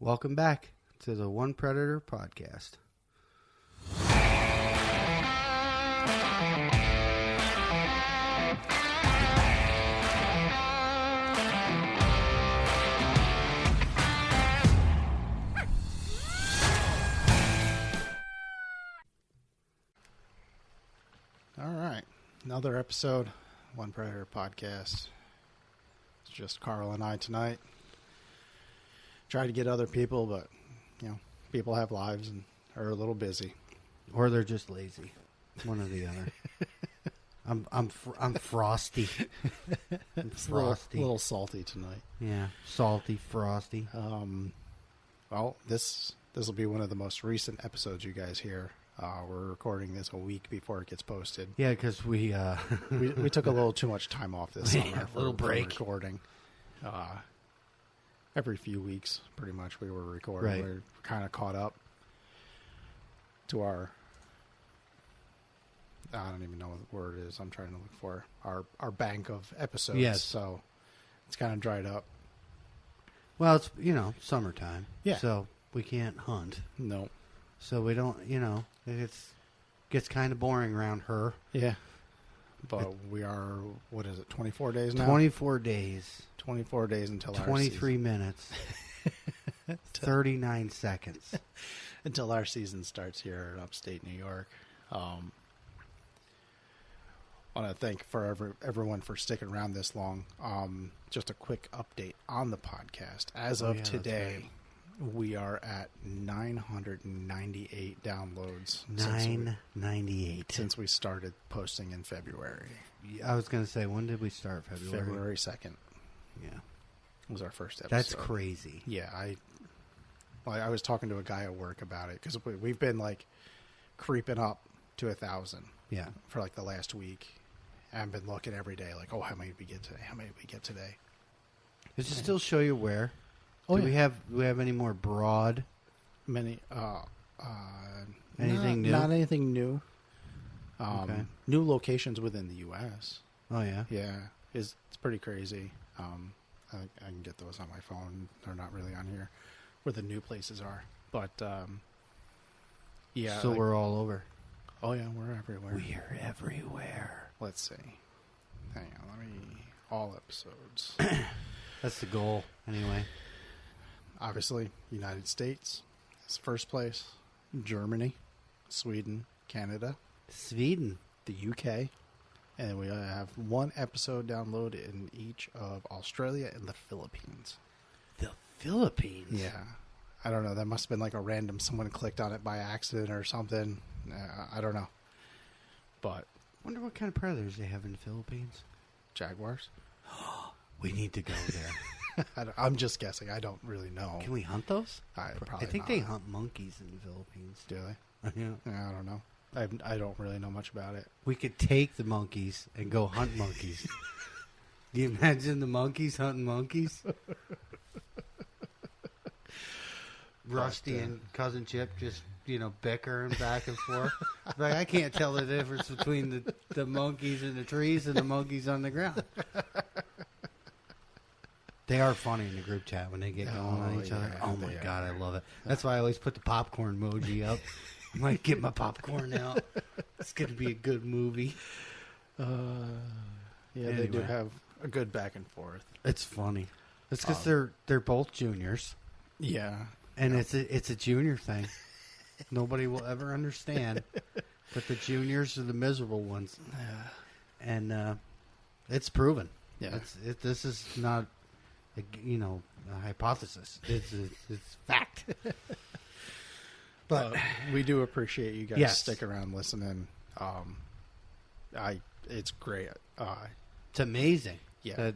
Welcome back to the One Predator podcast. All right, another episode, One Predator podcast. It's just Carl and I tonight. Try to get other people, but people have lives and are a little busy. Or they're just lazy. One or the other. I'm frosty. I'm frosty. A little salty tonight. Yeah, salty, frosty. Well, this will be one of the most recent episodes you guys hear. We're recording this a week before it gets posted. Yeah, because we took a little too much time off this summer. Yeah, a little break. For recording. Every few weeks, pretty much, we were recording. Right. We're kind of caught up to our, I don't even know what the word is I'm trying to look for, our bank of episodes. Yes. So it's kind of dried up. Well, it's, summertime. Yeah. So we can't hunt. No. So we don't, it gets kind of boring around her. Yeah. But we are, 24 days now? 24 days. 24 days until our 23 minutes. 39 seconds. Until our season starts here in upstate New York. I want to thank everyone for sticking around this long. Just a quick update on the podcast. As of today, we are at 998 downloads. 998. Since we started posting in February. I was going to say, when did we start? February 2nd. Yeah. Was our first episode. That's crazy. Yeah, I was talking to a guy at work about it because we've been creeping up to 1,000. Yeah. For the last week. I've been looking every day, how many did we get today? How many did we get today? Does it still show you where? Oh, do we have any more broad? Many. Anything new? Not anything new. Okay. New locations within the U.S. Oh yeah. Yeah, it's pretty crazy. I can get those on my phone. They're not really on here, where the new places are. But yeah. So we're all over. Oh yeah, we're everywhere. We're everywhere. Let's see. Hang on, all episodes. That's the goal, anyway. Obviously, United States is first place. Germany, Sweden, Canada, Sweden, the UK, and we have one episode downloaded in each of Australia and the Philippines. The Philippines? Yeah. I don't know. That must have been a random, someone clicked on it by accident or something. I don't know. But wonder what kind of predators they have in the Philippines. Jaguars. We need to go there. I'm just guessing. I don't really know. Can we hunt those? I think they hunt monkeys in the Philippines. Do they? Yeah. I don't know. I don't really know much about it. We could take the monkeys and go hunt monkeys. Do you imagine the monkeys hunting monkeys? Rusty and Cousin Chip just, bickering back and forth. I can't tell the difference between the monkeys in the trees and the monkeys on the ground. They are funny in the group chat when they get going on each other. Oh, my God, I love it. That's why I always put the popcorn emoji up. I might get my popcorn out. It's going to be a good movie. Yeah, anyway. They do have a good back and forth. It's funny. It's because they're both juniors. Yeah. And it's a junior thing. Nobody will ever understand. But the juniors are the miserable ones. And it's proven. Yeah. This is not... a hypothesis. It's fact. But we do appreciate you guys yes. stick around listening. It's great. It's amazing. Yeah.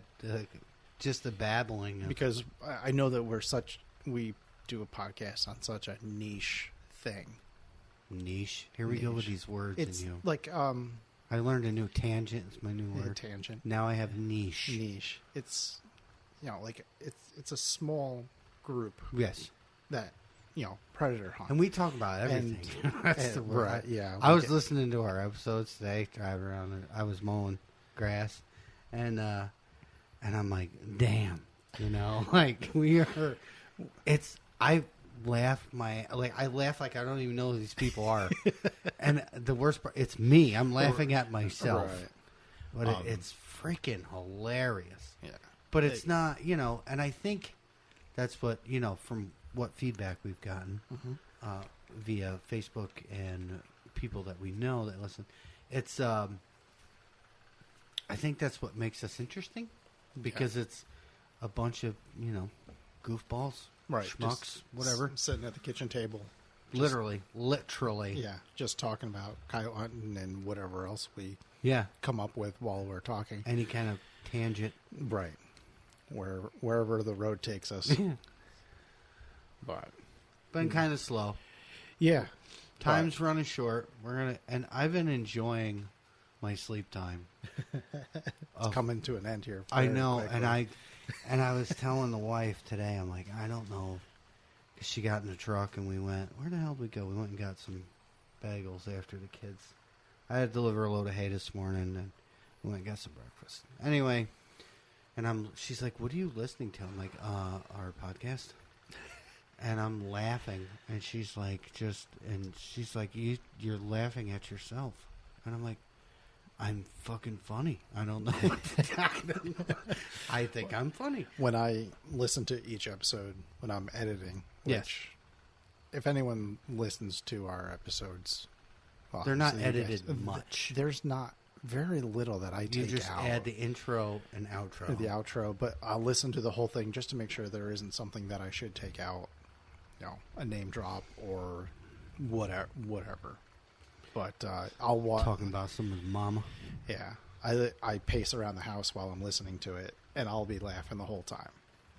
Just the babbling. Because I know that we do a podcast on such a niche thing. Niche. Here we go with these words. It's in you. I learned a new tangent. It's my new word. Tangent. Now I have niche. Niche. It's it's a small group. Yes. That predator hunt. And we talk about everything. That's the word. Right. Yeah. I was listening to our episodes today, driving around. I was mowing grass, and I'm like, damn, we are. It's I laugh I laugh like I don't even know who these people are. And the worst part, it's me. I'm laughing at myself. Right. But it's freaking hilarious. Yeah. But it's not, and I think that's what, from what feedback we've gotten via Facebook and people that we know that listen, it's, I think that's what makes us interesting because it's a bunch of, goofballs, Right. schmucks, whatever. Sitting at the kitchen table. Literally. Yeah. Just talking about coyote hunting and whatever else we Yeah. come up with while we're talking. Any kind of tangent. Right. Wherever the road takes us. But Been kind of slow. yeah. Time's running short. And I've been enjoying my sleep time. It's coming to an end here. I very know, quickly. and I was telling the wife today, I'm like, I don't know. 'Cause she got in the truck and we went, where the hell did we go? We went and got some bagels after the kids. I had to deliver a load of hay this morning and we went and got some breakfast. Anyway, and she's like, what are you listening to? I'm like, our podcast. And I'm laughing, and she's like, you're laughing at yourself. And I'm like, I'm fucking funny. I don't know what to talk about. I think I'm funny. When I listen to each episode, when I'm editing, which if anyone listens to our episodes, well, They're not obviously you edited guys- much. There's not very little that I You take just out. add the intro and outro. The outro, but I'll listen to the whole thing just to make sure there isn't something that I should take out, a name drop or whatever. But I'll watch. Talking about someone's mama. Yeah, I pace around the house while I'm listening to it, and I'll be laughing the whole time.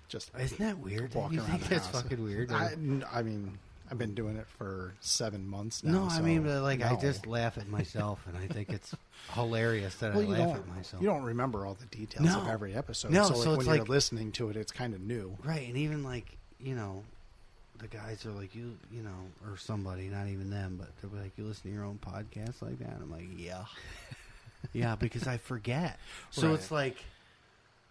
Just Isn't that weird? walking You around think the that's house. fucking weird? I mean, I've been doing it for 7 months now. No, I so mean, but I no. just laugh at myself, and I think it's hilarious that Well, I you laugh don't, at myself. you don't remember all the details of No. every episode. No, so, so when it's you're like- listening to it, it's kind of new. Right, and even like, the guys are like, or somebody, not even them, but they'll be like, you listen to your own podcast like that? I'm like, yeah. Yeah, because I forget. So Right. it's like,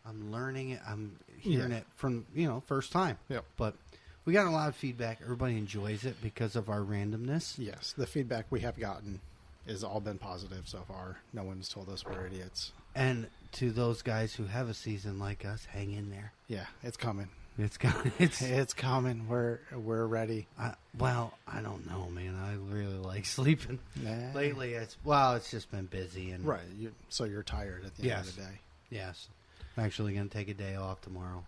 I'm learning it, I'm hearing Yeah. it from, first time. Yep. But we got a lot of feedback. Everybody enjoys it because of our randomness. Yes, the feedback we have gotten has all been positive so far. No one's told us we're idiots. And to those guys who have a season like us, hang in there. Yeah, it's coming. It's coming. It's coming. We're ready. I don't know, man. I really like sleeping. Nah. Lately, it's just been busy and Right. So you're tired at the end of the day. Yes, I'm actually going to take a day off tomorrow.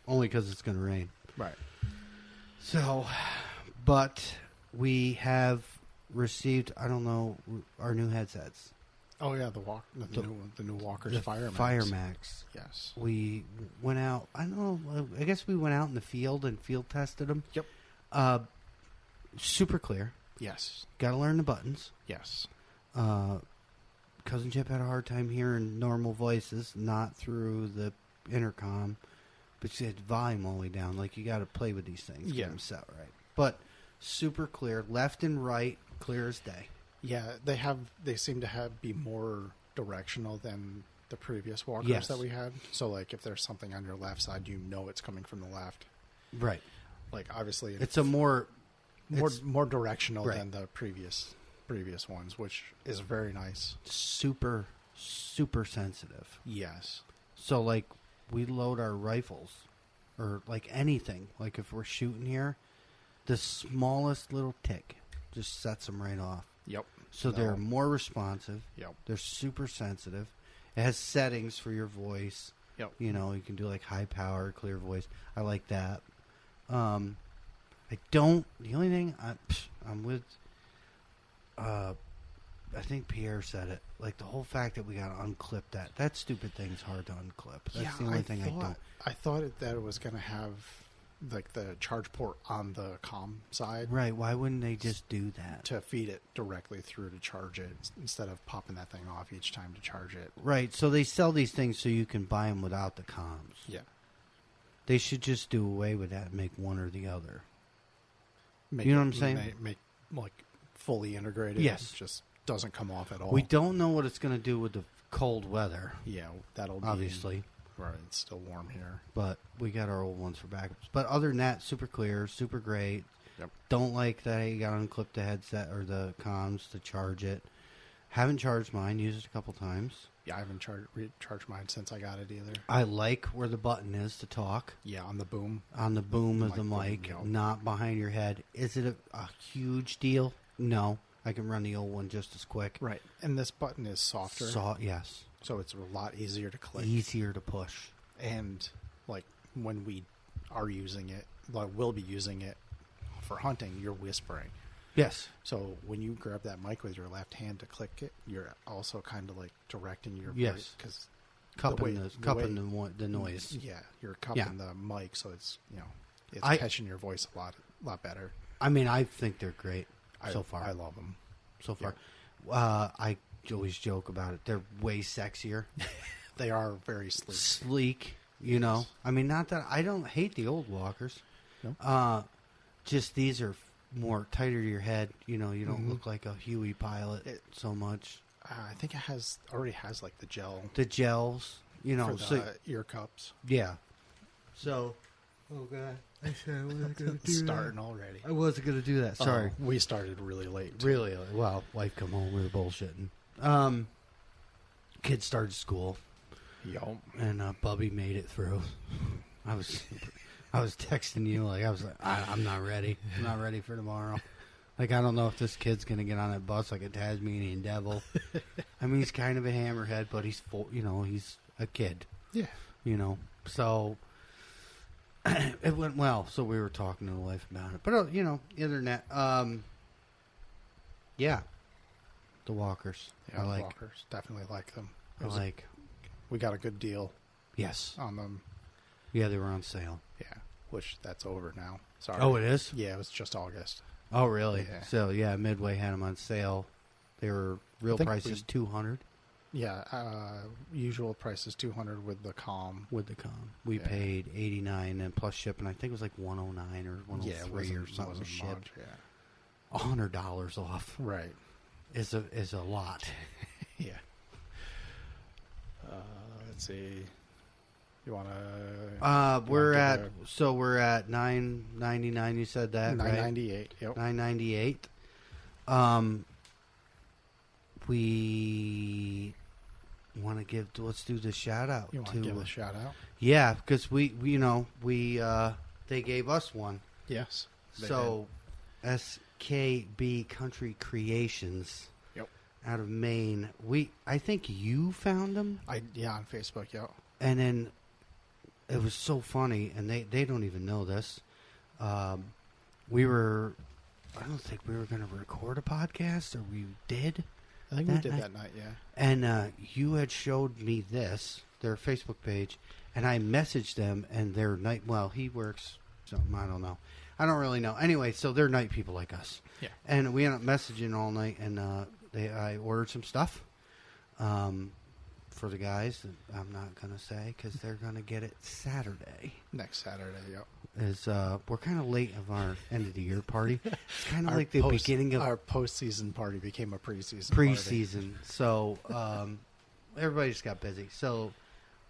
Only because it's going to rain. Right. So, but we have received, I don't know, our new headsets. Oh yeah, the new Walker's The Fire Max. Yes. We went out, I don't know, I guess we went out in the field and field tested them. Yep. Super clear. Yes. Got to learn the buttons. Yes. Cousin Chip had a hard time hearing normal voices, not through the intercom, but she had volume all the way down. Like, you got to play with these things, Yeah. get them set right. But super clear, left and right, clear as day. Yeah, they seem to be more directional than the previous Walkers Yes. that we had. So like if there's something on your left side, it's coming from the left. Right. Like obviously It's a more directional Right. than the previous ones, which is very nice. super, super sensitive. Yes. So, like, we load our rifles, or, like, anything. Like, if we're shooting here, the smallest little tick just sets them right off. Yep. So No. they're more responsive. Yep. They're super sensitive. It has settings for your voice. Yep. You can do, like, high power, clear voice. I like that. The only thing, I'm with, I think Pierre said it. Like, the whole fact that we got to unclip that stupid thing's hard to unclip. That's the only thing I don't. I thought that it was going to have like the charge port on the comm side. Right, why wouldn't they just do that? To feed it directly through to charge it instead of popping that thing off each time to charge it. Right, so they sell these things so you can buy them without the comms. Yeah. They should just do away with that and make one or the other. Make You know it- what I'm saying? Make like fully integrated. Yes. It just doesn't come off at all. We don't know what it's going to do with the cold weather, Yeah, that'll be obviously. Right, it's still warm here. but we got our old ones for backups. But other than that, super clear, super great. Yep. Don't like that you got to unclip the headset or the comms to charge it. Haven't charged mine. Used it a couple times. Yeah, I haven't recharged mine since I got it either. I like where the button is to talk. Yeah, on the boom. On the boom of the Mic mic, boom, yep. not behind your head. Is it a huge deal? No. I can run the old one just as quick. Right, and this button is softer, Yes. so it's a lot easier to click. Easier to push. And like when we are using it, like we'll be using it for hunting, you're whispering. Yes. So when you grab that mic with your left hand to click it, you're also kind of like directing your Yes. voice because Cupping the noise. Yeah, you're cupping the mic, so it's it's I- catching your voice a lot better. I mean, I think they're great so far. I love them. So far. I always joke about it. They're way sexier. They are very sleek. Sleek, you know. I mean, not that I don't hate the old walkers. No. Just these are more tighter to your head. You know, you don't Mhm. look like a Huey pilot so much. I think it already has like the gel The gels, you know. for the So, ear cups. yeah. So, oh god, I said I wasn't gonna do Starting already. I wasn't gonna do that. Sorry. We started really late. too. Really? Well, wife come home. We were bullshitting. Kids started school, Yup. and Bubby made it through. I was texting you I'm not ready. I'm not ready for tomorrow. Like, I don't know if this kid's gonna get on that bus like a Tasmanian devil. I mean, he's kind of a hammerhead, but he's full. You know, he's a kid. Yeah. You know, so it went well. So we were talking to the wife about it, but you know, internet. Yeah, the walkers. Yeah, I like. walkers. Definitely like them. I like. We got a good deal Yes. on them. Yeah, they were on sale. Yeah, which that's over now. Sorry. Oh, it is? Yeah, it was just August. Oh, really? Yeah. So yeah, Midway had them on sale. They were real think prices $200 Yeah, usual price is $200 with the calm. with the com. We Yeah. paid $89 and plus shipping. I think it was like $109 or $103 Yeah, it or wasn't something much, shipped. yeah. $100 off Right. is a lot. Yeah. Let's see. You want to? We're at $9.99. You said that, right? $9.98. Yep. $9.98. We want to give. Let's do the shout out. You want to give a shout out? Yeah, because we they gave us one. Yes. they So, SKB Country Creations. Yep. Out of Maine. I think you found them, did. On Facebook. Yep. and then it was so funny, and they don't even know this. We were. I don't think we were going to record a podcast, or we did. I think we That did night- that night. Yeah. And you had showed me their Facebook page, and I messaged them, and they're night. Well, he works something. I don't know. I don't really know. Anyway, so they're night people like us. Yeah. And we ended up messaging all night, and I ordered some stuff for the guys. That I'm not gonna say because they're gonna get it Saturday. Next Saturday. Yep. We're kind of late of our end of the year party. It's kind of Our like the beginning of our postseason party became a preseason. preseason. So everybody just got busy. So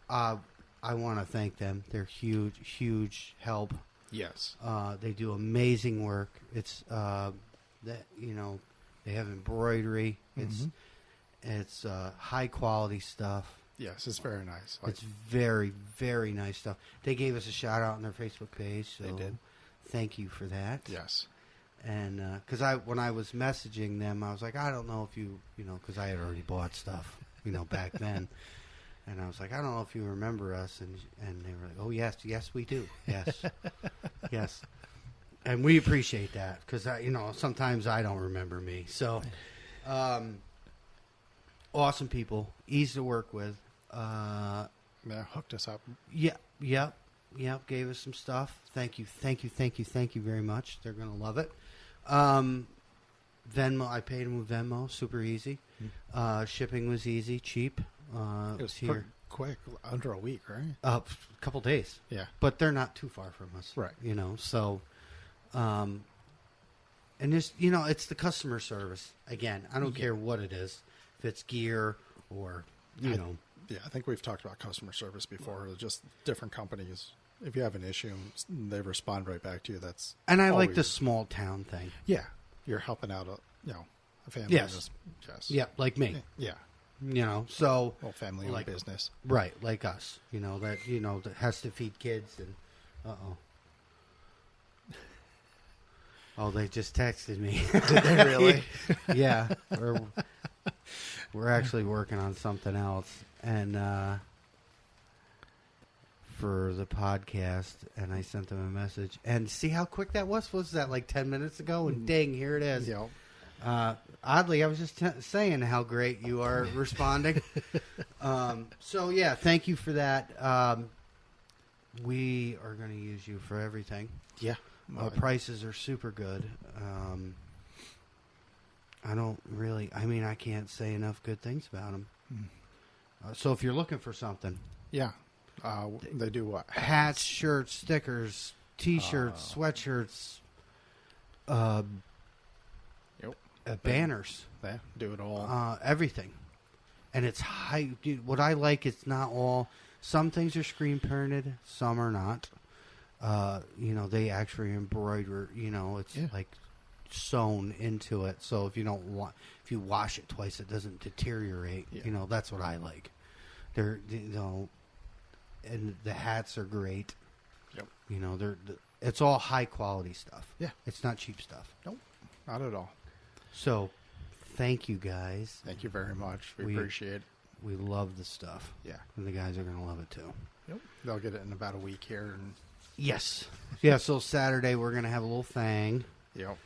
I want to thank them. They're huge help. Party. Yes. They do amazing work. It's that they have embroidery. It's high quality stuff. Yes, it's very nice. It's very very nice stuff. They gave us a shout out on their Facebook page. So They did. Thank you for that. Yes. And because when I was messaging them, I was like, I don't know if because I had already bought stuff, back then. And I was like, I don't know if you remember us. And they were like, oh, yes, we do. Yes. Yes. And we appreciate that because, sometimes I don't remember me. So, awesome people, easy to work with. Yeah, hooked us up. Yep. Gave us some stuff. Thank you very much. They're gonna love it. Venmo. I paid them with Venmo. Super easy. Shipping was easy, cheap. It was here quick, under a week, right? a couple days, Yeah. but they're not too far from us, Right. So, and just it's the customer service again. I don't care what it is, if it's gear or Yeah, I think we've talked about customer service before. Just different companies. If you have an issue, they respond right back to you. That's And I like always- the small town thing. Yeah, you're helping out a family. Yes. business. Yes. Yeah, like me. Yeah. So Well, family-owned Like- business. right, like us. That has to feed kids and Oh, they just texted me. Did they really? Yeah, we're actually working on something else, and for the podcast, and I sent them a message, and see how quick that was. Was that like 10 minutes ago? And dang, here it is. Yep. Oddly, I was just saying how great you are responding. So yeah, thank you for that. We are going to use you for everything. Yeah. Prices are super good. I can't say enough good things about them. So if you're looking for something, Yeah. They do what? hats, shirts, stickers, T-shirts, sweatshirts, Yep. banners, They do it all. everything. And it's high. Dude, what I like, it's not all. Some things are screen printed, some are not. They actually embroider. It's Yeah. like sewn into it. So if you wash it twice, it doesn't deteriorate. Yeah. That's what I like. They're and the hats are great. Yep. It's all high quality stuff. Yeah. It's not cheap stuff. Nope. Not at all. So, thank you guys. Thank you very much. We We- appreciate it. We love the stuff. Yeah. And the guys are going to love it too. Yep. They'll get it in about a week here. And Yes. Yeah, so Saturday we're going to have a little thing. yep.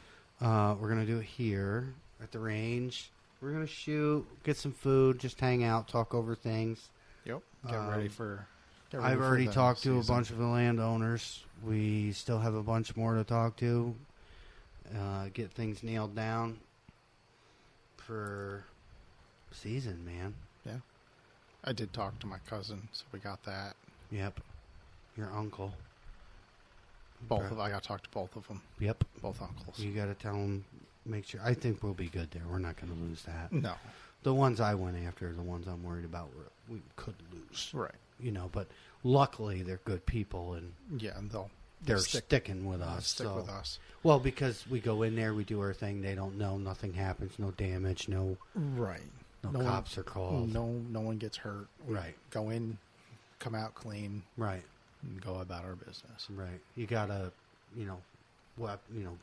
We're going to do it here at the range. We're going to shoot, get some food, just hang out, talk over things. Yep. Get ready for. I've already talked to a bunch of the landowners. We still have a bunch more to talk to. Get things nailed down for season, man. Yeah. I did talk to my cousin, so we got that. Yep. Your uncle. I got to talk to both of them. Yep. Both uncles. You got to tell them, make sure. I think we'll be good there. We're not going to lose that. No. The ones I went after are the ones I'm worried about we could lose. Right. But luckily they're good people and Yeah, and they're sticking with us. Stick so. with us. Well, because we go in there, we do our thing. They don't know. Nothing happens. No damage. No Right. no cops are called. No one gets hurt. We Right. Go in, come out clean, Right. and go about our business. Right. You gotta,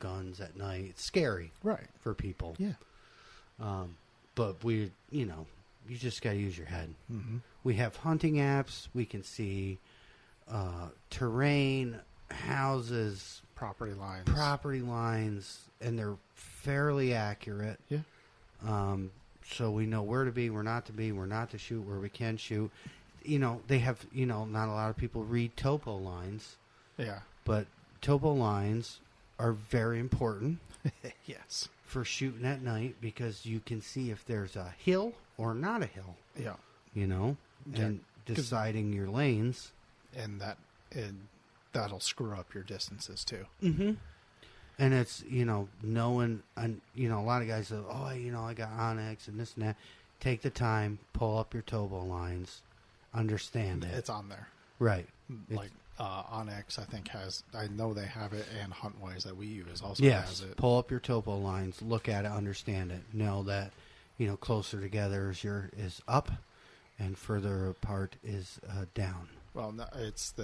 guns at night. It's scary Right. for people. Yeah. But you just gotta use your head. Mm-hmm. We have hunting apps. We can see terrain, houses, Property lines. and they're fairly accurate. Yeah. So we know where to be, where not to be, where not to shoot, where we can shoot. They have, not a lot of people read topo lines, Yeah. but topo lines are very important Yes. for shooting at night because you can see if there's a hill or not a hill, Yeah. and Yeah, deciding your lanes. And that'll screw up your distances too. Mm-hmm. And it's, knowing, and, a lot of guys say, oh, I got Onyx and this and that. Take the time, pull up your topo lines, understand it. It's on there. Right. Like Onyx, I think I know they have it, and Huntwise that we use also Yes. has it. Pull up your topo lines, look at it, understand it. Know that, closer together is up and further apart is down. Well, no, it's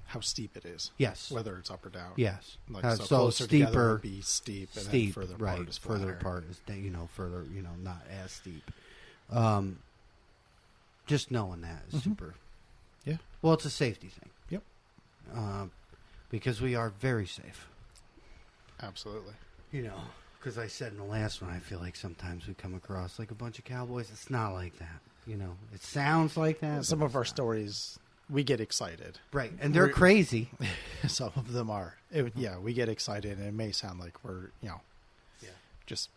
how steep it is. Yes. Whether it's up or down. Yes. Like, So closer together steeper, would be steep, and then steep, further right? apart is Further flatter. apart is further, not as steep. Just knowing that is super. Yeah. Well, it's a safety thing. Yep. Because we are very safe. Absolutely. Because I said in the last one, I feel like sometimes we come across like a bunch of cowboys. It's not like that. It sounds like that. Some but of our it's not. stories, we get excited. Right, and they're crazy. Some of them are. We get excited, and it may sound like we're, just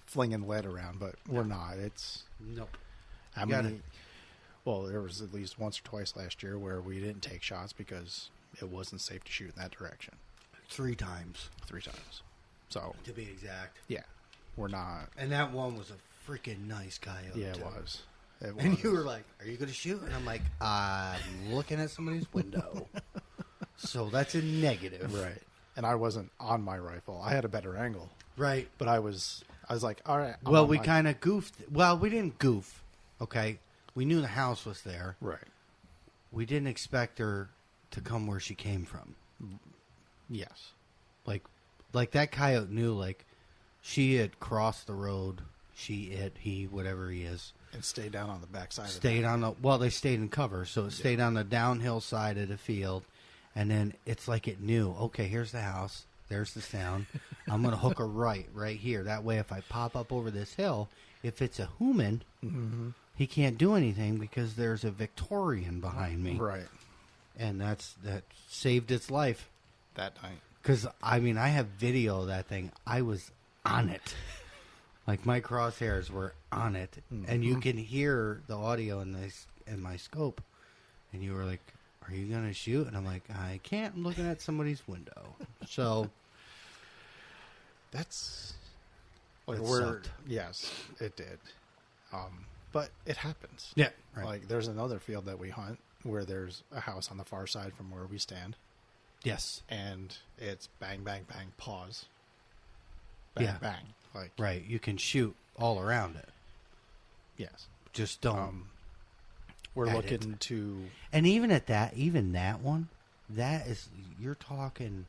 flinging lead around, but we're not. It's Nope. how You gotta- many. Well, there was at least once or twice last year where we didn't take shots because it wasn't safe to shoot in that direction. 3 times. 3 times. So To be exact. yeah, we're not. And that one was a freaking nice coyote. Yeah, it too. was. It And was. you were like, "Are you going to shoot?" And I'm like, "I'm looking at somebody's window." So that's a negative, Right. And I wasn't on my rifle. I had a better angle. Right. But I was like, all right. I'm Well, on we my- kind of goofed. Well, we didn't goof. Okay, we knew the house was there. Right. We didn't expect her to come where she came from. Yes. Like that coyote knew. Like she had crossed the road. He, whatever he is, And stay down on the backside stayed on the. Well, they stayed in cover, so it stayed on the downhill side of the field, and then it's like it knew. Okay, here's the house. There's the sound. I'm going to hook a right here. That way, if I pop up over this hill, if it's a human, he can't do anything because there's a Victorian behind me. Right. And that saved its life. That night. Because, I mean, I have video of that thing. I was on it. Like, my crosshairs were on it. And you can hear the audio in my scope. And you were like, "Are you going to shoot?" And I'm like, "I can't. I'm looking at somebody's window." So, That's like It we're sucked. yes, it did. But it happens. yeah. Right. Like there's another field that we hunt where there's a house on the far side from where we stand, yes. and it's bang, bang, bang, pause, bang, Yeah. bang. Like Right. You can shoot all around it. yes, Just don't. we're At looking it. to And even that one, that is, you're talking,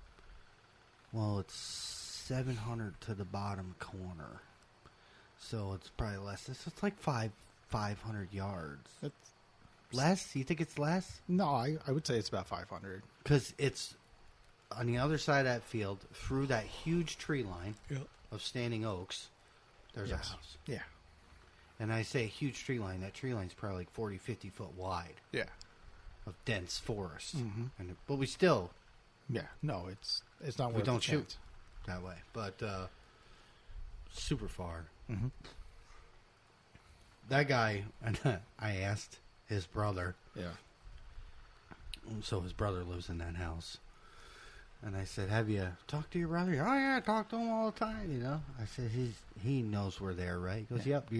well, it's 700 to the bottom corner. So it's probably less. It's like 500 yards. it's, Less? You think it's less? no, I would say it's about 500. Because it's on the other side of that field, through that huge tree line of standing oaks, there's Yes. a house. Yeah, And I say huge tree line, that tree line's probably like 40, 50 foot wide yeah, of dense forest. Mhm. But we still yeah. No, it's not. We worth don't the shoot chance. that way. But super far. Mhm. That guy, and I asked his brother, Yeah, so his brother lives in that house. And I said, "Have you talked to your brother?" "Oh yeah, I talk to him all the time, you know." I said, he knows we're there, right?" He goes, Yeah. "Yep,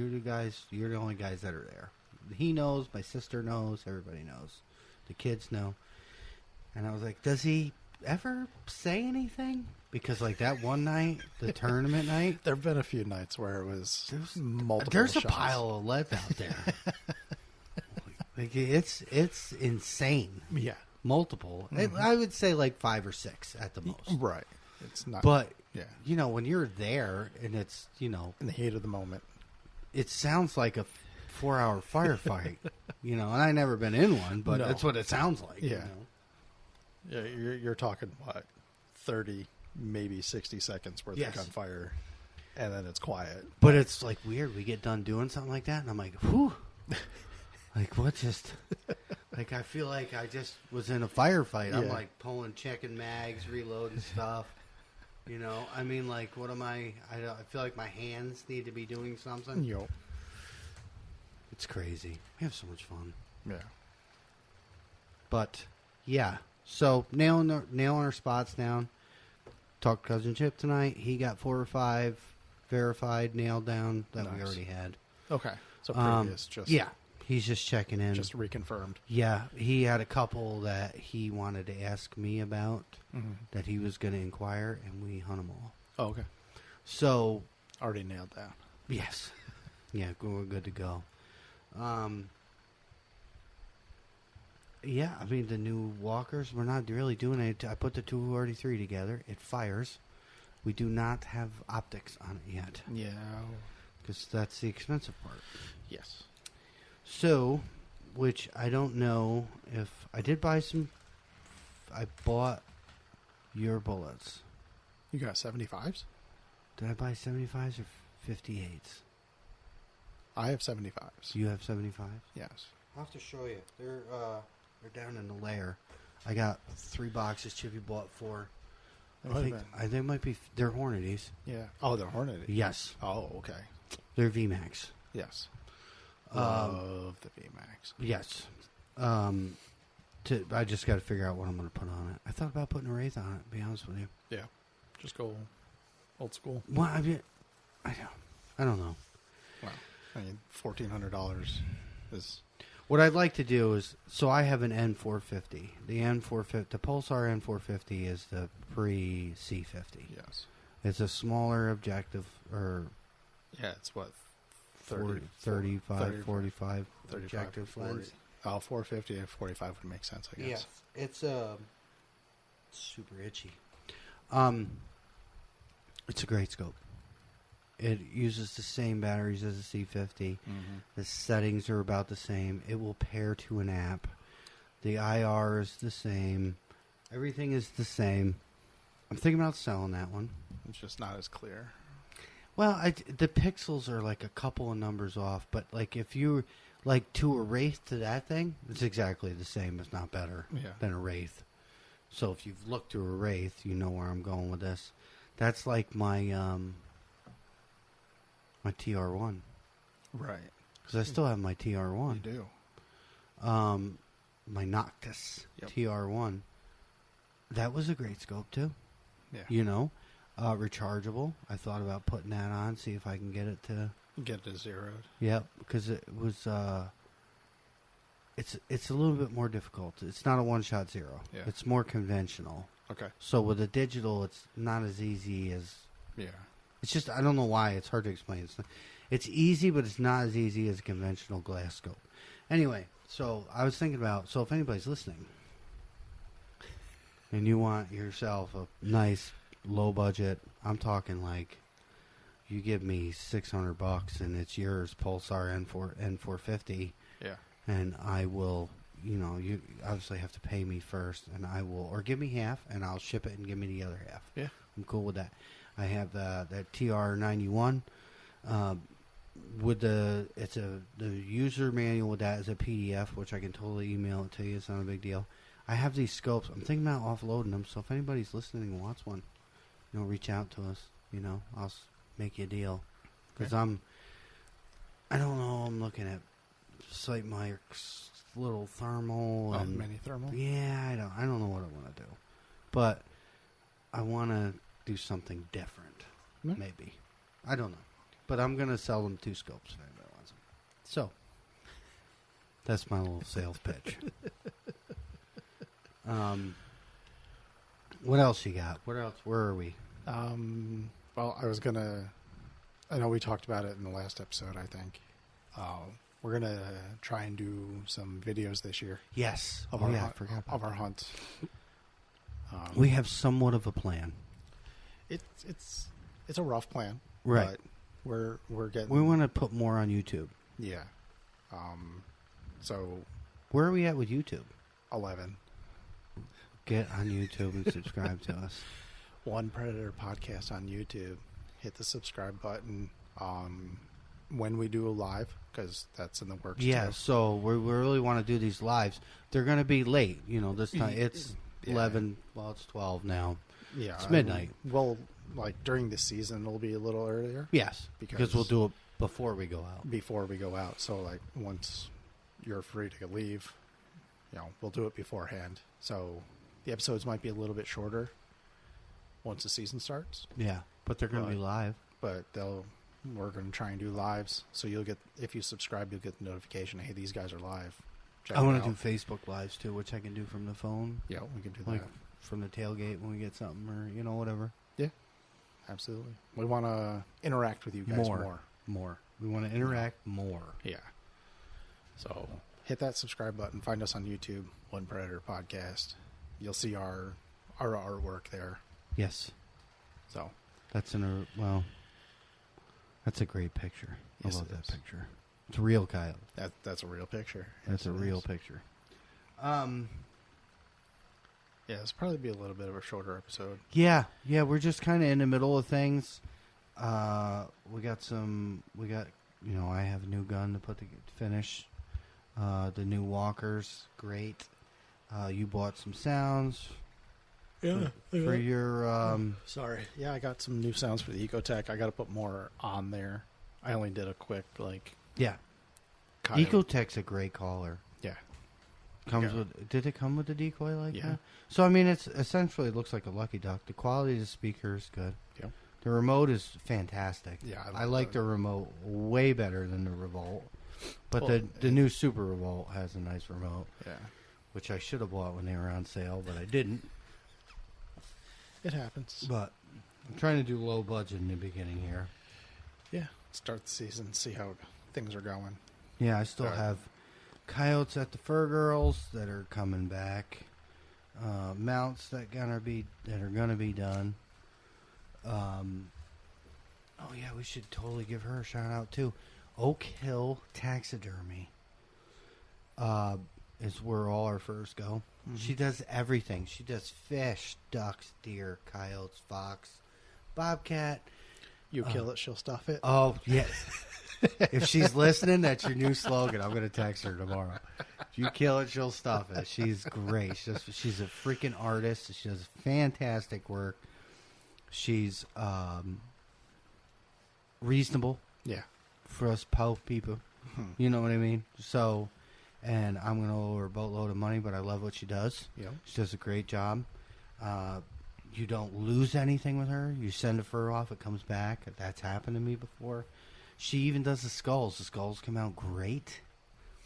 you're the only guys that are there." He knows, my sister knows, everybody knows. The kids know. And I was like, "Does he ever say anything?" Because like that one night, the tournament night, there have been a few nights where it was multiple. there's a shots. pile of lead out there. Like it's insane. Yeah, Multiple. I would say like 5 or 6 at the most. right. It's not. But yeah, you know, when you're there and it's, you know, in the heat of the moment. it sounds like a 4-hour firefight. You know, and I've never been in one, but No. that's what it sounds like. You Yeah. know? Yeah, you're talking what 30, maybe 60 seconds worth Yes. of gunfire, and then it's quiet. But it's like weird. We get done doing something like that, and I'm like, whew. Like, what just. Like, I feel like I just was in a firefight. I'm Yeah. like checking mags, reloading stuff. You know, I mean, like, what am I feel like my hands need to be doing something. Yo, It's crazy. We have so much fun. yeah, But, yeah. So, nailing our spots down. Talked to Cousin Chip tonight. He got 4 or 5 verified, nailed down that we Nice. already had. okay. So previous, just Yeah. He's just checking in. just reconfirmed. Yeah, he had a couple that he wanted to ask me about that he was going to inquire, and we hunt them all. Oh, okay. So, Already nailed that. yes. Yeah, we're good to go. Yeah, I mean, the new walkers, we're not really doing it. I put the 243 together. It fires. We do not have optics on it yet, Yeah. because that's the expensive part. Yes. So, which I don't know if I did buy some. I bought your bullets. You got 75s? Did I buy 75s or 58s? I have 75s. You have 75s? Yes. I'll have to show you. They're down in the lair. I got 3 boxes. Chippy bought 4. It I might think have they might be. They're Hornadies. Yeah. Oh, they're Hornady. Yes, Oh, okay. they're VMAX. Yes. Um, Love the VMAX. Yes. I just got to figure out what I'm going to put on it. I thought about putting a Wraith on it. To be honest with you. Yeah. Just go old school. Well, I mean, I don't know. Wow. I mean, $1,400. What I'd like to do is, so I have an N450. The N450, the Pulsar N450 is the pre-C50. Yes. It's a smaller objective, or Yeah, it's what? 35, 45 objective 40. lens. 450 and 45 would make sense, I guess. Yes, it's super itchy. It's a great scope. It uses the same batteries as a C50. Mm-hmm. The settings are about the same. It will pair to an app. The IR is the same. Everything is the same. I'm thinking about selling that one. It's just not as clear. Well, the pixels are like a couple of numbers off, but like if you like to a Wraith to that thing, it's exactly the same, if not better, than a Wraith. So if you've looked to a Wraith, you know where I'm going with this. That's like my my TR1. Right. Because I still have my TR1. You do. My Noctis TR1. That was a great scope too. Yeah. You know, rechargeable. I thought about putting that on, see if I can get it to zeroed. Yep, because it was. It's a little bit more difficult. It's not a one-shot zero. Yeah. It's more conventional. Okay. So with a digital, it's not as easy as. Yeah. It's just, I don't know why. It's hard to explain. It's easy, but it's not as easy as a conventional glass scope. Anyway, so I was thinking about, so if anybody's listening and you want yourself a nice low budget, I'm talking like you give me $600 and it's yours, Pulsar N450, Yeah. and I will, you know, you obviously have to pay me first, and I will, or give me half and I'll ship it and give me the other half. Yeah. I'm cool with that. I have that TR91 with the user manual with that as a PDF, which I can totally email it to you. It's not a big deal. I have these scopes. I'm thinking about offloading them. So if anybody's listening and wants one, you know, reach out to us. You know, I'll make you a deal. Because I don't know. I'm looking at Sightmark's little thermal and mini thermal. Yeah, I don't know what I want to do, but I want to do something different. Maybe. I don't know. But I'm going to sell them 2 scopes if anybody wants them. So, that's my little sales pitch. What else you got? What else? Where are we? Well, I know we talked about it in the last episode, I think. We're going to try and do some videos this year. Yes. Of I forgot about our hunts. We have somewhat of a plan. It's a rough plan. Right. But we're getting... We want to put more on YouTube. Yeah. So... Where are we at with YouTube? 11. Get on YouTube and subscribe to us. One Predator Podcast on YouTube. Hit the subscribe button when we do a live, because that's in the works. Yeah, too. so we really want to do these lives. They're going to be late. You know, this time it's 11. Well, it's 12 now. Yeah, it's midnight. Well, like during the season, it'll be a little earlier. Yes, because we'll do it before we go out. Before we go out, so like once you're free to leave, you know, we'll do it beforehand. So the episodes might be a little bit shorter once the season starts. Yeah, but they're going to be live. But we're going to try and do lives. So you'll get, if you subscribe, you'll get the notification. Hey, these guys are live. I want to do Facebook lives too, which I can do from the phone. Yeah, we can do like that. From the tailgate when we get something, or you know, whatever. Yeah, absolutely. We want to interact with you guys more. We want to interact more. Yeah. So hit that subscribe button. Find us on YouTube, One Predator Podcast. You'll see our artwork there. Yes. So that's that's a great picture. Yes, I love that picture. It's a real coyote. That's a real picture. That's a real picture. Yeah, it's probably be a little bit of a shorter episode. Yeah, we're just kind of in the middle of things. We got, you know, I have a new gun to finish. The new walkers, great. You bought some sounds. Yeah. For your, Sorry. Yeah, I got some new sounds for the Ecotech. I got to put more on there. I only did a quick, yeah. coyote. Ecotech's a great caller. Yeah. Did it come with a decoy like Yeah. that? So, I mean, it's essentially, it looks like a Lucky Duck. The quality of the speaker is good. Yep. The remote is fantastic. Yeah, I like the remote way better than the Revolt. But Well, the new Super Revolt has a nice remote, Yeah. which I should have bought when they were on sale, but I didn't. It happens. But I'm trying to do low budget in the beginning here. Yeah. Start the season, see how things are going. Yeah, I still Right. have coyotes at the Fur Girls that are coming back. Mounts that are gonna be done. Oh yeah, we should totally give her a shout out too. Oak Hill Taxidermy is where all our furs go. Mhm. She does everything. She does fish, ducks, deer, coyotes, fox, bobcat. You kill it, she'll stuff it. Oh yeah. If she's listening, that's your new slogan. I'm gonna text her tomorrow. If you kill it, she'll stuff it. She's great. She's a freaking artist. She does fantastic work. She's reasonable Yeah. for us po people. You know what I mean? So, and I'm gonna owe her a boatload of money, but I love what she does. Yep. She does a great job. You don't lose anything with her. You send a fur off, it comes back. That's happened to me before. She even does the skulls. The skulls come out great.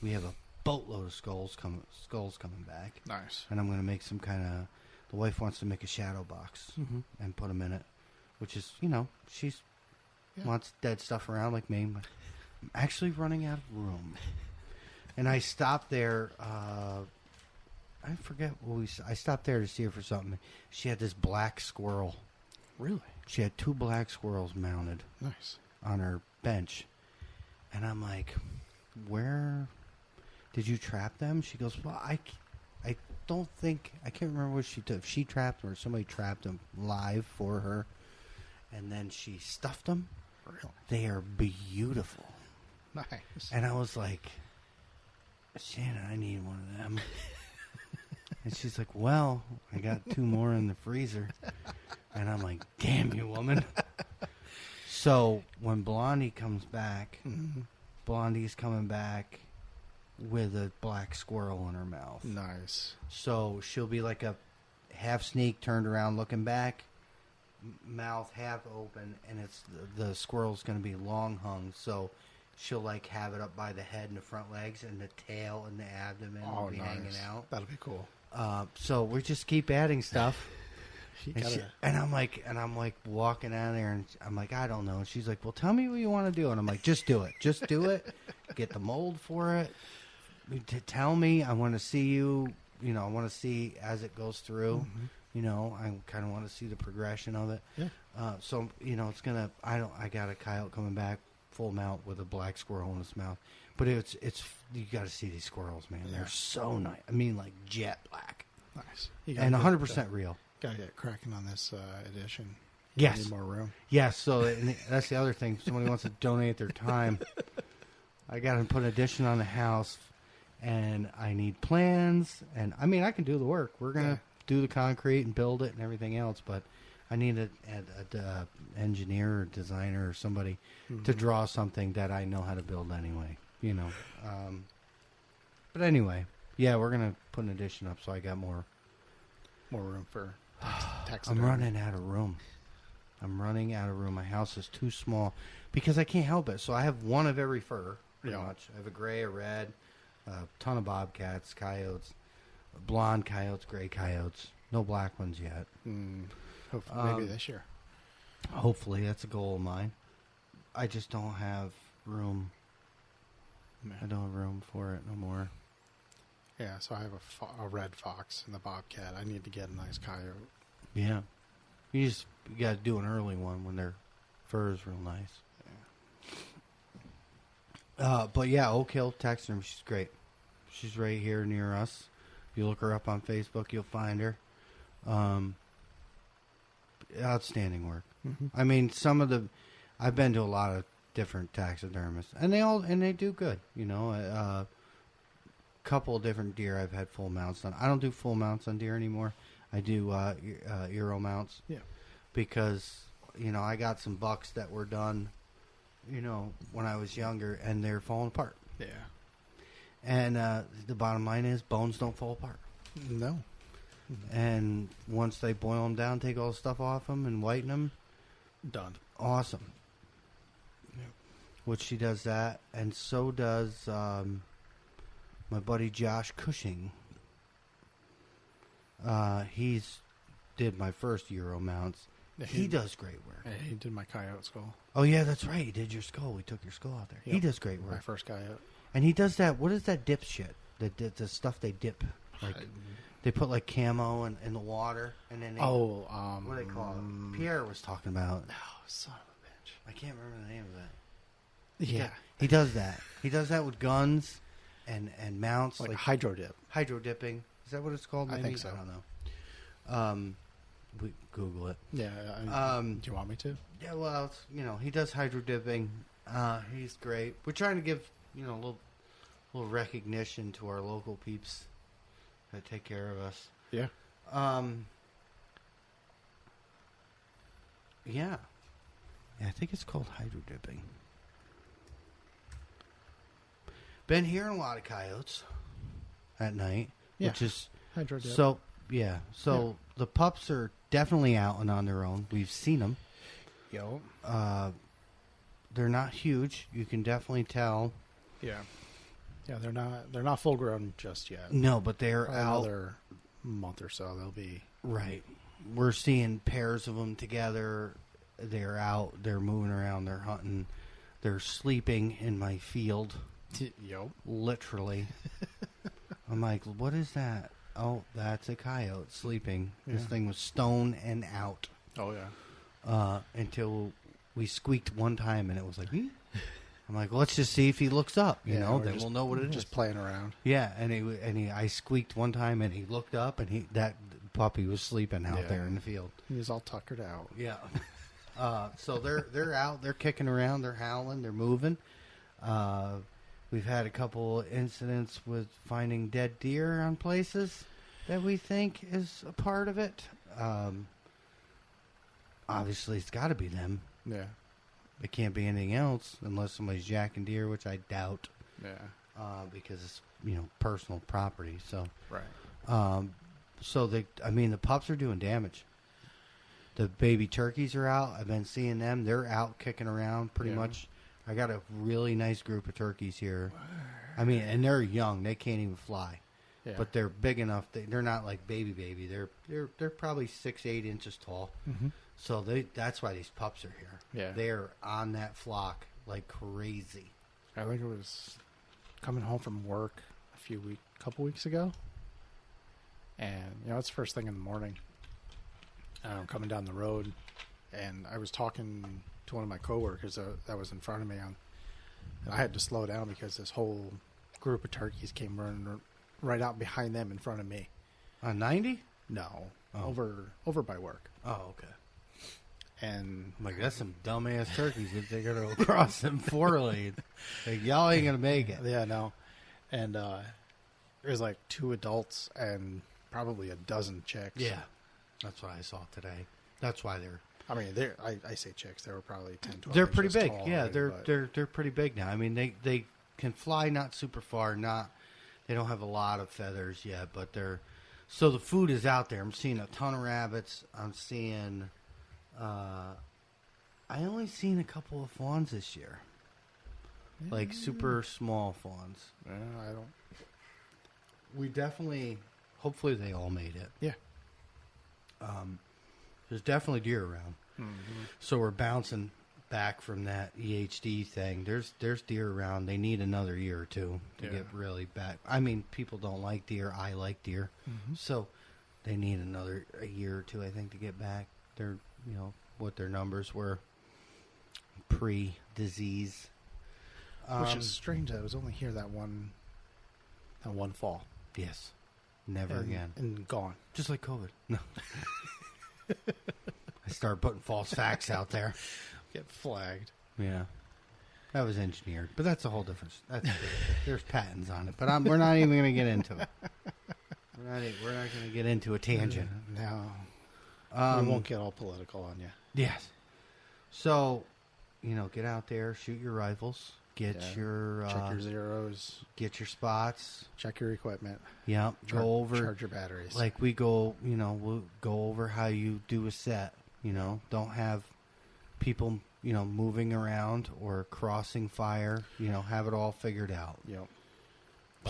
We have a boatload of skulls coming back, Nice. and I'm going to make some kind of. The wife wants to make a shadow box Mm-hmm. and put them in it, which is she's Yeah. wants dead stuff around like me. I'm actually running out of room, and I stopped there. I forget what I stopped there to see her for something. She had this black squirrel. Really? She had 2 black squirrels mounted Nice. on her bench, and I'm like, where did you trap them? She goes, well, I don't think, I can't remember what she did, if she trapped them or somebody trapped them live for her, and then she stuffed them. Really? They are beautiful. Nice. And I was like, Shannon, I need one of them. And she's like, well, I got 2 more in the freezer. And I'm like, damn you, woman. So when Blondie comes back, Mhm. Blondie's coming back with a black squirrel in her mouth. Nice. So she'll be like a half sneak, turned around, looking back, mouth half open, and it's the squirrel's going to be long hung. So she'll like have it up by the head and the front legs, and the tail and the abdomen will be hanging out. That'll be cool. So we just keep adding stuff. You And, gotta, and I'm like walking out there, and I'm like, I don't know. And she's like, well, tell me what you want to do. And I'm like, just do it. Just do it. Get the mold for it. Tell me. I want to see you. I want to see as it goes through. I kind of want to see the progression of it. Yeah. So it's gonna. I got a coyote coming back full mount with a black squirrel in his mouth. But it's you got to see these squirrels, man. Yeah. They're so nice. I mean, like jet black nice. You gotta and get, 100% real. Gotta get cracking on this edition. You Yes. Need more room. Yes, so and that's the other thing. If somebody wants to donate their time, I got to put an addition on the house, and I need plans. And I mean, I can do the work. We're gonna do the concrete and build it and everything else, but I need an engineer or designer or somebody to draw something that I know how to build anyway. But anyway, yeah, we're gonna put an addition up, so I got more. More room for I'm taxidermy. running out of room. My house is too small because I can't help it. So I have one of every fur, pretty Yeah. much. I have a gray, a red, a ton of bobcats, coyotes, blonde coyotes, gray coyotes. No black ones yet. Hopefully, maybe this year. Hopefully, that's a goal of mine. I just don't have room. Yeah. I don't have room for it no more. Yeah, so I have a red fox and the bobcat. I need to get a nice coyote. Yeah. You got to do an early one when their fur is real nice. But yeah, Oak Hill Taxidermy, she's great. She's right here near us. If you look her up on Facebook, you'll find her. Outstanding work. I mean, I've been to a lot of different taxidermists, and they do good. Couple of different deer I've had full mounts on. I don't do full mounts on deer anymore. I do Euro mounts. Yeah. Because I got some bucks that were done when I was younger, and they're falling apart. Yeah. And the bottom line is bones don't fall apart. No. And once they boil them down, take all the stuff off them and whiten them, Done. awesome. which she does that, and so does my buddy Josh Cushing. He's did my first Euro mounts. Yeah, He does great work. Yeah, he did my coyote skull. Oh yeah, that's right. He did your skull. We took your skull out there. He Yep. does great My work, first coyote. and he does that. What is that dip shit? The stuff they dip, like they put like camo in the water, and then they, what do they call it? Pierre was talking about. Oh, son of a bitch. I can't remember the name of that. Yeah. He does that. He does that with guns and mounts, Like like hydro dip. hydro dipping. Is that what it's called? I Maybe? think so. I don't know. We Google it. Yeah. Do you want me to? Yeah, well, it's, he does hydro dipping. He's great. We're trying to give a little recognition to our local peeps that take care of us. Yeah. Yeah, I think it's called hydro dipping. Been hearing a lot of coyotes at night, Yeah. which is Hydro dip. so. Yeah, so the pups are definitely out and on their own. We've seen them. Yo. They're not huge. You can definitely tell. Yeah. Yeah, they're not full grown just yet. No, but they're Probably out. another month or so they'll be. Right. We're seeing pairs of them together. They're out. They're moving around. They're hunting. They're sleeping in my field, Yo. literally. I'm like, what is that? Oh, that's a coyote sleeping. This Yeah. thing was stone and out Oh yeah. until we squeaked one time, and it was like, "Wee?" I'm like, let's just see if he looks up. We're Then just- we'll know what it is. Just playing around. Yeah, I squeaked one time, and he looked up, and that puppy was sleeping out Yeah. there in the field. He was all tuckered out. Yeah. So they're out, they're kicking around, they're howling, they're moving. We've had a couple incidents with finding dead deer on places that we think is a part of it. Obviously, it's got to be them. Yeah. It can't be anything else unless somebody's jacking deer, which I doubt, Yeah. because it's personal property. So. Right. So the pups are doing damage. The baby turkeys are out. I've been seeing them. They're out kicking around pretty Yeah. much. I got a really nice group of turkeys here. And they're young. They can't even fly, Yeah. but they're big enough. They're not like baby. They're probably 6-8 inches tall. Mm-hmm. So that's why these pups are here. Yeah. They're on that flock like crazy. I think it was coming home from work a couple weeks ago, and it's first thing in the morning. I'm coming down the road, and I was talking to one of my coworkers that was in front of me, and I had to slow down because this whole group of turkeys came running right out behind them in front of me. On 90? No, Oh. over by work, Oh, okay. and I'm like, that's some dumbass turkeys if they're going to cross them 4-lane. Like, y'all ain't going to make it. yeah, no, and there's like 2 adults and probably a dozen chicks. Yeah. That's what I saw today. That's why I mean, I say chicks. They were probably 10, 12 they're pretty inches big. tall Yeah, already, they're pretty big now. I mean, they can fly not super far, they don't have a lot of feathers yet, but so the food is out there. I'm seeing a ton of rabbits. I'm seeing I only seen a couple of fawns this year. Like super small fawns. Yeah, I don't. We definitely hopefully they all made it. Yeah. There's definitely deer around. Mm-hmm. So we're bouncing back from that EHD thing. There's deer around. They need another year or two to Yeah. get really back. I mean, people don't like deer. I like deer. Mm-hmm. So they need a year or two, I think, to get back. Their, what their numbers were pre-disease. Which is strange. I was only here that one fall. Yes. Never and, again. And gone. Just like COVID. No. I started putting false facts out there. Get flagged. Yeah. That was engineered, but that's a whole different. There's patents on it, but we're not even going to get into it. We're not going to get into a tangent. No. Um, We won't get all political on you. Yes. So, get out there, shoot your rifles, get Yeah. your Check your zeros. get your spots. Check your equipment. Yep. Go over. Charge your batteries. Like we'll go over how you do a set. Don't have people moving around or crossing fire, have it all figured out. Yep.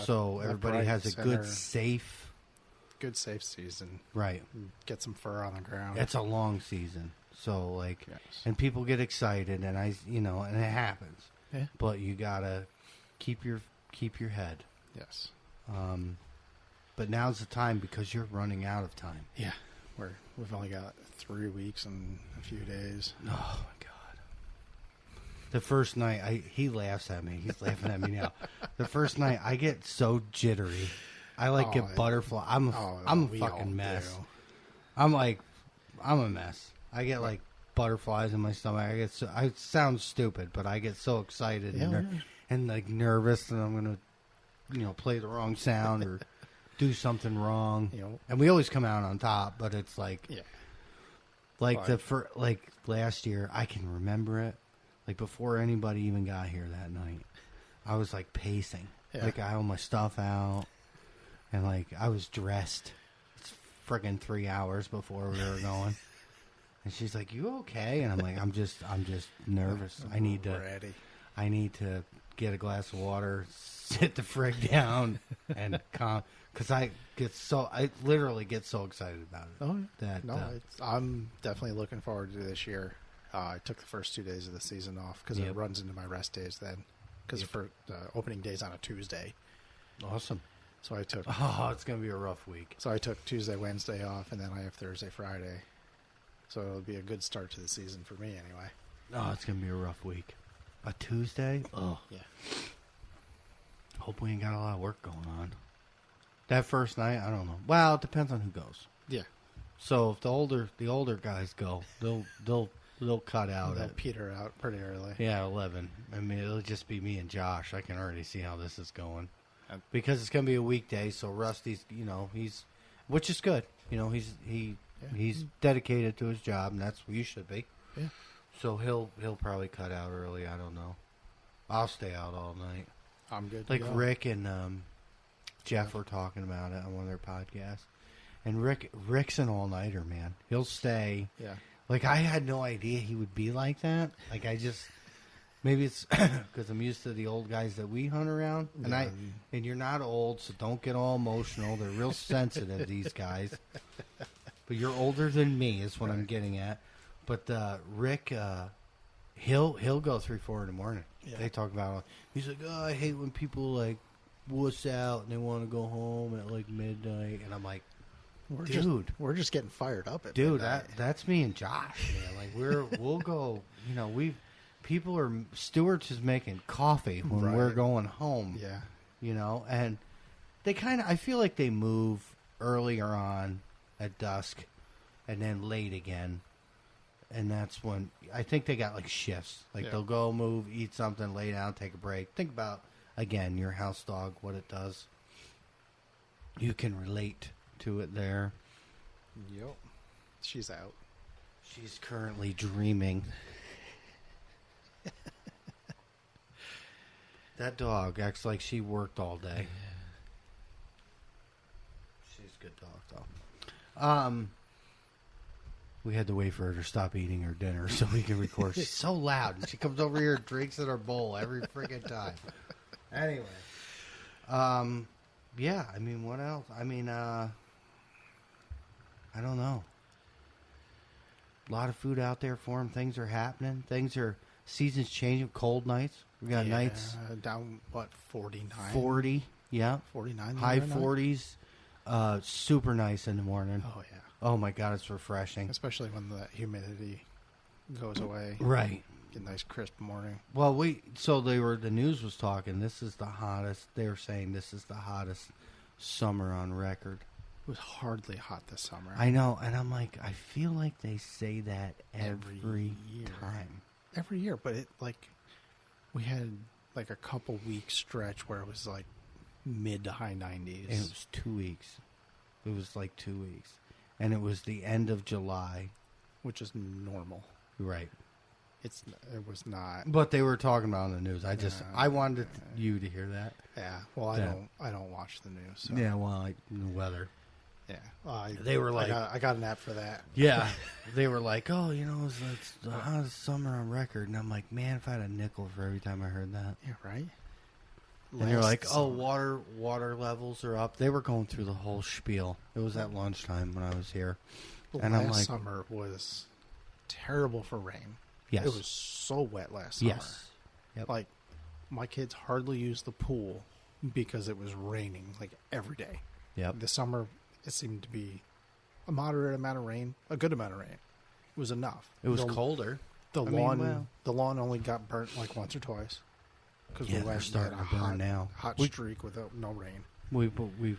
So Left, everybody right, has a center. good safe season. right. Get some fur on the ground. It's a long season. So Yes. and people get excited and and it happens. Yeah. But you got to keep your head. Yes. But now's the time because you're running out of time. Yeah. We've only got 3 weeks and a few days. Oh my God. The first night he laughs at me. He's laughing at me now. The first night I get so jittery. I get butterfly. I'm a we all fucking mess. do. I'm a mess. I get butterflies in my stomach. I sound stupid, but I get so excited and nervous that I'm gonna play the wrong sound or do something wrong. And we always come out on top, but it's last year I can remember it. Before anybody even got here that night, I was pacing. Yeah. I had all my stuff out, and I was dressed. It's friggin' 3 hours before we were going. And she's like, "You okay?" And I'm like, "I'm just nervous. I need to get a glass of water, sit the frig down, and calm." Because I literally get so excited about it. Oh, that I'm definitely looking forward to this year. I took the first 2 days of the season off because it runs into my rest days then. Because the opening day's on a Tuesday. Awesome. So I took. Oh, it's gonna be a rough week. So I took Tuesday, Wednesday off, and then I have Thursday, Friday. So it'll be a good start to the season for me, anyway. Oh, it's gonna be a rough week. A Tuesday? Oh, yeah. Hope we ain't got a lot of work going on. That first night, I don't know. Well, it depends on who goes. Yeah. So if the older guys go, they'll cut out. They'll peter out pretty early. Yeah, 11. I mean, it'll just be me and Josh. I can already see how this is going. Because it's going to be a weekday, so Rusty's, which is good. He's dedicated to his job, and that's what you should be. Yeah. So he'll probably cut out early. I don't know. I'll stay out all night. I'm good. Rick and Jeff were talking about it on one of their podcasts, and Rick's an all-nighter, man. He'll stay. Yeah. I had no idea he would be like that. Maybe it's because I'm used to the old guys that we hunt around, and you're not old, so don't get all emotional. They're real sensitive, these guys. But you're older than me, is what I'm getting at. But Rick, he'll go 3-4 in the morning. Yeah. They talk about. He's like, "Oh, I hate when people wuss out and they want to go home at midnight," and I'm like, we're just getting fired up at dude, midnight. that's me and Josh, man. We'll go. Stewart's is making coffee when we're going home. Yeah. And they I feel like they move earlier on at dusk, and then late again, and that's when I think they got shifts. They'll go move, eat something, lay down, take a break. Think about again your house dog, what it does. You can relate to it there. Yep. She's out. She's currently dreaming. That dog acts like she worked all day. She's a good dog, though. We had to wait for her to stop eating her dinner so we can record. She's so loud, and she comes over here and drinks in her bowl every freaking time. Anyway. Yeah, I mean, what else? I mean, I don't know. A lot of food out there for them. Things are happening. Seasons changing. Cold nights. We got nights. Down, 49? 40. Yeah. 49. High 40s. Super nice in the morning. Oh, yeah. Oh, my God, it's refreshing. Especially when the humidity goes away. Right. Get a nice crisp morning. Well, the news was talking. This is the hottest. They were saying this is the hottest summer on record. It was hardly hot this summer. I know, and I'm like, I feel like they say that every year. time. Every year, but we had a couple week stretch where it was mid to high 90s. And it was 2 weeks. It was 2 weeks. And it was the end of July. Which is normal. Right. It was not. But they were talking about it on the news. I wanted you to hear that. Yeah. Well, I don't watch the news. So. Yeah, well, the weather. Yeah. They were like- I got an app for that. Yeah, they were like, "Oh, it's the hottest summer on record," and I'm like, "Man, if I had a nickel for every time I heard that." Yeah, right. And they're like, Last "Oh, summer. water levels are up." They were going through the whole spiel. It was at lunchtime when I was here, and I'm Last like, summer was terrible for rain. "Yes, It was so wet last summer. yes, yep, Like, my kids hardly used the pool because it was raining like every day. yep." This summer, it seemed to be a moderate amount of rain, a good amount of rain. It was enough. It was the, colder. The I mean, lawn, well- the lawn only got burnt like once or twice because Yeah, we they're went starting had a to burn hot, now. hot We- streak without no rain. We've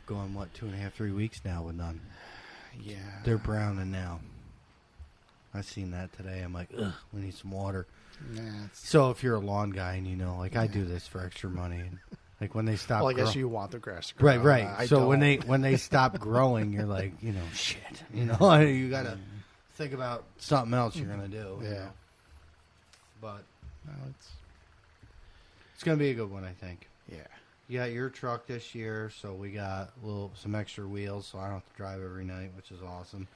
gone 2.5, 3 weeks now with none. Yeah, They're browning now. I seen that today. I'm like, ugh, we need some water. Nah, it's, So if you're a lawn guy and I do this for extra money, and like when they stop, well, I guess grow- you want the grass to grow. right. I So when don't. they stop growing, you're like, shit, you gotta think about something else you're gonna do. you Yeah. know. But No, it's gonna be a good one, I think. yeah. You got your truck this year, so we got some extra wheels, so I don't have to drive every night, which is awesome.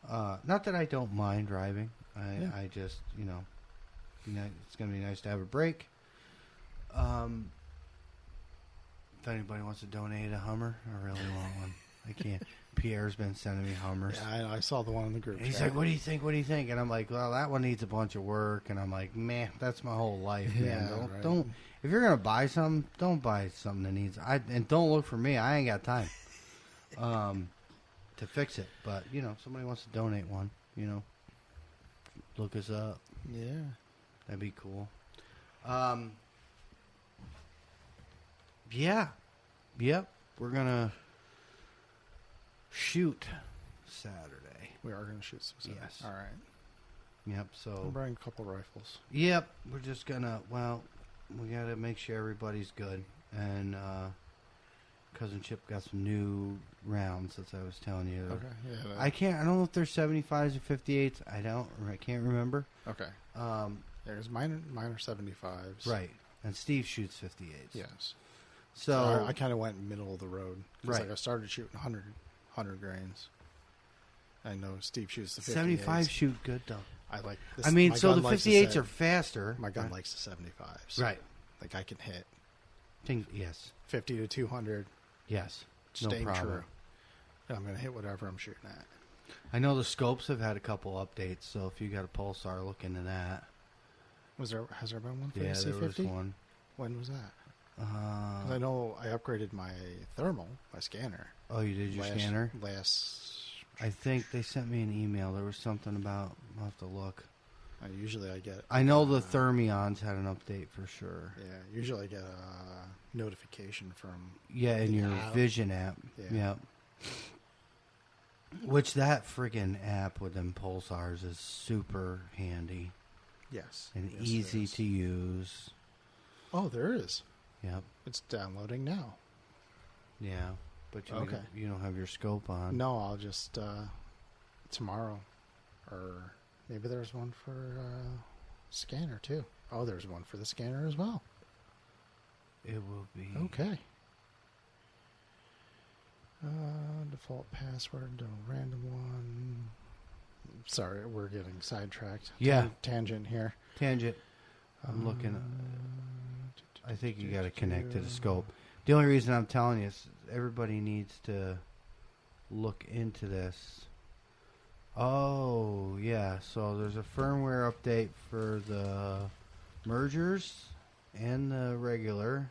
Not that I don't mind driving. I just, it's going to be nice to have a break. If anybody wants to donate a Hummer, I really want one. I can't. Pierre's been sending me Hummers. Yeah, I saw the one in the group. And he's chat. like, "What do you think? What do you think?" And I'm like, "Well, that one needs a bunch of work." And I'm like, "Man, that's my whole life, man. Yeah, Don't, right. don't. If you're gonna buy something, don't buy something that needs. And don't look for me. I ain't got time, to fix it. But if somebody wants to donate one, look us up. Yeah. That'd be cool. Yeah, yep. We're gonna shoot Saturday. We are going to shoot some stuff. Yes. All right. Yep. I'm So. bringing a couple rifles. Yep, we're just gonna. Well, we gotta make sure everybody's good, and Cousin Chip got some new rounds, as I was telling you. Okay. Yeah. I don't know if they're 75s or 58s. I can't remember. Okay. Um, Yeah, because mine are 75s. right, and Steve shoots 58s. Yes. So I kind of went middle of the road. 'Cause, Right. Like I started shooting 100 grains. I know Steve shoots the 58s. 75 shoot good though. I like. This, I mean, my so gun the likes to 58s say- are faster. My gun likes the 75s. Right. Like I can hit Yes. 50 to 200. Yes. Staying no problem. true. And I'm going to hit whatever I'm shooting at. I know the scopes have had a couple updates, so if you got a Pulsar, look into that. Has there been one for Yeah, the there was C50? one. When was that? 'Cause I know I upgraded my thermal, my scanner. Oh, you did your last, scanner? Last. I think they sent me an email. There was something about. I'll have to look. Usually I get. I know the Thermions had an update for sure. Yeah, usually I get a notification from. Yeah, in The your app. Vision app. Yeah. Yep. Which that friggin' app with them pulsars is super handy Yes. and Yes, it easy is. to use. Oh, there is. Yep. It's downloading now. Yeah. But Okay. you don't have your scope on. No, I'll just tomorrow, or maybe there's one for scanner too. Oh, there's one for the scanner as well. It will be. Okay. Default password, do a random one. Sorry, we're getting sidetracked. Yeah. Tangent here. Tangent. I'm looking. Uh, I think you got to connect to the scope. The only reason I'm telling you is everybody needs to look into this. Oh, yeah. So there's a firmware update for the mergers and the regular.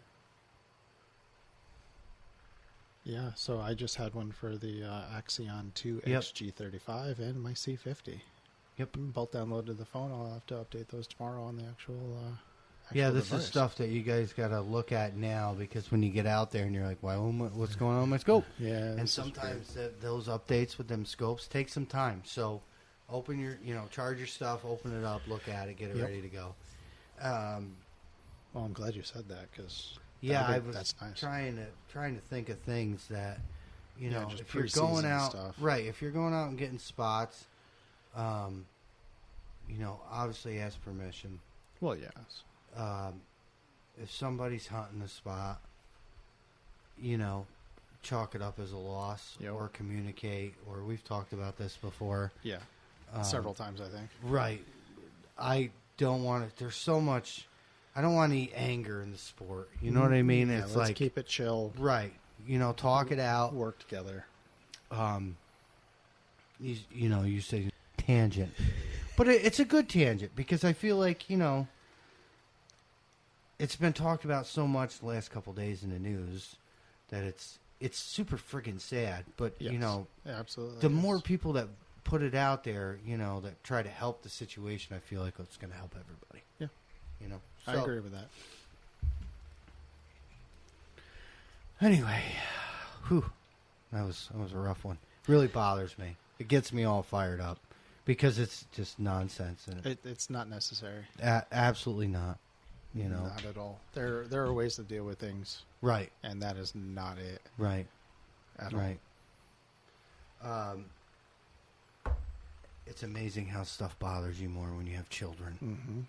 Yeah, so I just had one for the Axion 2 Yep. XG35 and my C50. Yep. Both downloaded to the phone. I'll have to update those tomorrow on the actual Yeah, this device. is stuff that you guys got to look at now because when you get out there and you're like, well, what's going on with my scope? Yeah, And this is sometimes those updates with them scopes take some time. So open your, charge your stuff, open it up, look at it, get it Yep. ready to go. Well, I'm glad you said that because Yeah, I was that's nice. trying to think of things that, Yeah, just if you're pre-season going out, stuff. right? If you're going out and getting spots, obviously ask permission. Well, yes. If somebody's hunting a spot, chalk it up as a loss Yep. or communicate, or we've talked about this before. Yeah. Several times, I think. Right. I don't want it. There's so much. I don't want any anger in the sport. You know what I mean? Yeah, It's let's like keep it chill. right. Talk it out. Work together. You say tangent, but it's a good tangent because I feel like it's been talked about so much the last couple days in the news that it's super friggin' sad. But Yes. Absolutely. the more people that put it out there, that try to help the situation, I feel like it's going to help everybody. Yeah. I So, agree with that. Anyway, that was a rough one. Really bothers me. It gets me all fired up because it's just nonsense and It's not necessary. absolutely not. Not at all. There are ways to deal with things, Right, and that is not it right, at all. right. It's amazing how stuff bothers you more when you have children. Mm-hmm.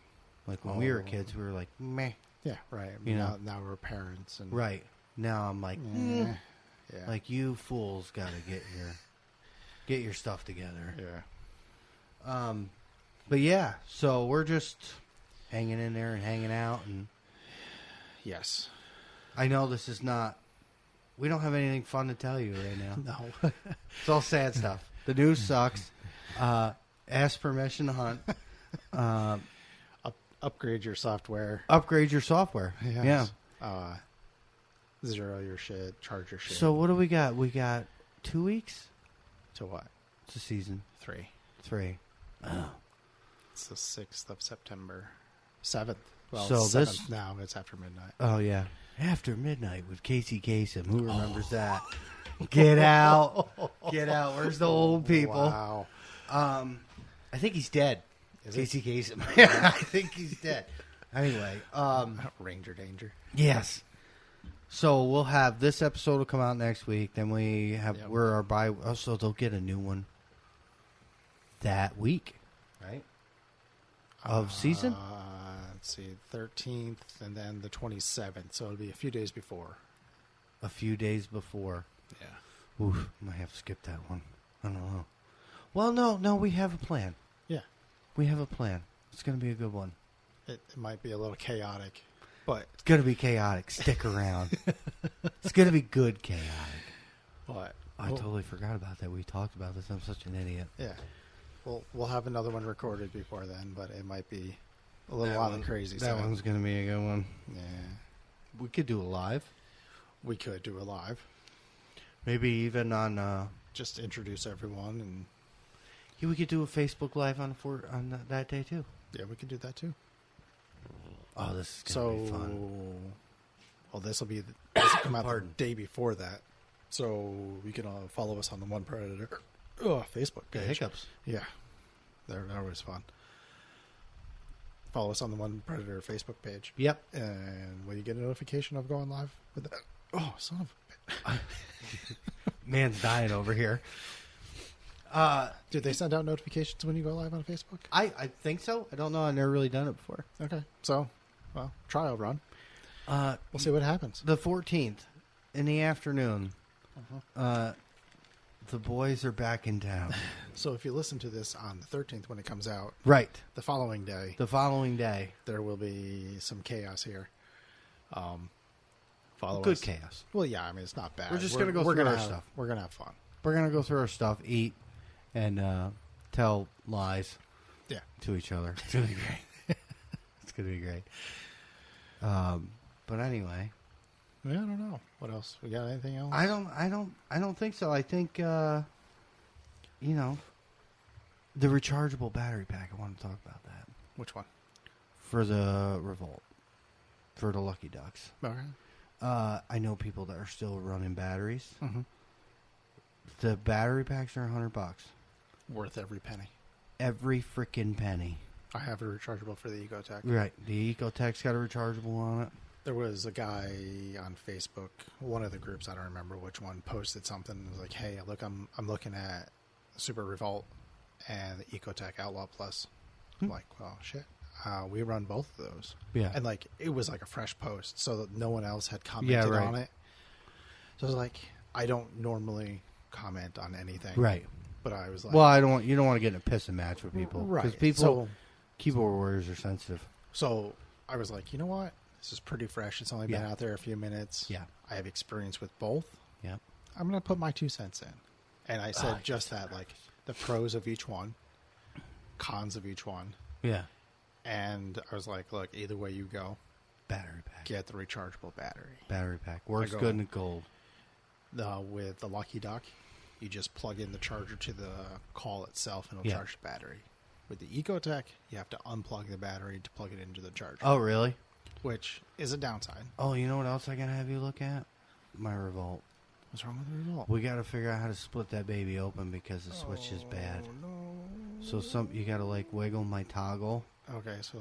Like when we were kids, we were like, meh. Yeah, right. Now we're parents, and Right. Now I'm like, Yeah. like you fools got to get your stuff together. Yeah. But yeah, so we're just hanging in there and hanging out, and Yes. I know this is not. We don't have anything fun to tell you right now. No. It's all sad stuff. The news sucks. Ask permission to hunt. Upgrade your software. Upgrade your software. Yes. Yeah. Zero your shit. Charge your shit. So what do we got? We got 2 weeks. To what? It's a season 3. 3. Oh. It's the 6th of September. 7th. Well, So it's 7th now. It's after midnight. Oh yeah. After midnight with Casey Kasem. Who remembers that? Get out. Get out. Where's the old people? Wow. I think he's dead. Is Casey Kasem. I think he's dead. Anyway, Ranger danger. yes. So we'll have this episode will come out next week. Then we have we're our bye. So they'll get a new one that week, right? Of season. Let's see, 13th and then the 27th. So it'll be a few days before. A few days before. Yeah. Oof, might have to skip that one. I don't know. Well, no, we have a plan. Yeah. We have a plan. It's going to be a good one. It might be a little chaotic, but It's going to be chaotic. Stick around. It's going to be good chaotic. I totally forgot about that. We talked about this. I'm such an idiot. Yeah. We'll have another one recorded before then, but it might be a little on the crazy side. That one's going to be a good one. Yeah. We could do a live. We could do a live. Maybe even on... Just introduce everyone, and yeah, we could do a Facebook Live on that day, too. yeah, we could do that too. Oh, this is going to be fun. Well, this will come out the day before that. So you can follow us on the One Predator Facebook The page. hiccups. Yeah, they're always fun. Follow us on the One Predator Facebook page. Yep. And when you get a notification of going live with that, oh, son of a bitch. Man's dying over here. Did they send out notifications when you go live on Facebook? I think so. I don't know. I've never really done it before. Okay. So, well, trial run. We'll We'll see what happens. The 14th in the afternoon. The boys are back in town. So if you listen to this on the 13th when it comes out, Right. the following day, The following day. there will be some chaos here. Follow Good us. chaos. Well, yeah, I mean, it's not bad. We're just gonna go through our have, stuff. We're going to have fun. We're going to go through our stuff, eat, and tell lies Yeah. to each other. It's going to be great. It's going to be great. But anyway, Yeah, I don't know. What else? We got anything else? I don't think so. I think the rechargeable battery pack. I want to talk about that Which one? for the Revolt, for the Lucky Ducks. Okay. I know people that are still running batteries. Mm-hmm. The battery packs are $100. Worth every penny. Every freaking penny. I have a rechargeable for the EcoTech. Right. The Ecotech's got a rechargeable on it. There was a guy on Facebook, one of the groups, I don't remember which one, posted something. It was like, "Hey, look, I'm looking at Super Revolt and the Ecotech Outlaw Plus." I'm like, "Well, shit, we run both of those." Yeah. And like, it was like a fresh post, so that no one else had commented right. on it. So I was like, I don't normally comment on anything. Right. But I was like, Well, you don't want to get in a pissing match with people. right. Because people, keyboard warriors are sensitive. So I was like, you know what? This is pretty fresh. It's only been Yeah. out there a few minutes. Yeah. I have experience with both. Yeah. I'm going to put my 2 cents in. And I said Oh, just that, like the pros of each one, cons of each one. Yeah. And I was like, look, either way you go, Battery pack. get the rechargeable battery. Battery pack. Works I go- good in gold. With the Lucky Duck, you just plug in the charger to the call itself and it'll Yeah. charge the battery. With the Ecotech, you have to unplug the battery to plug it into the charger, Oh, really? which is a downside. Oh, you know what else I gotta have you look at? My Revolt. What's wrong with the result? We gotta figure out how to split that baby open because the switch is bad. No. So you gotta like wiggle my toggle. Okay, so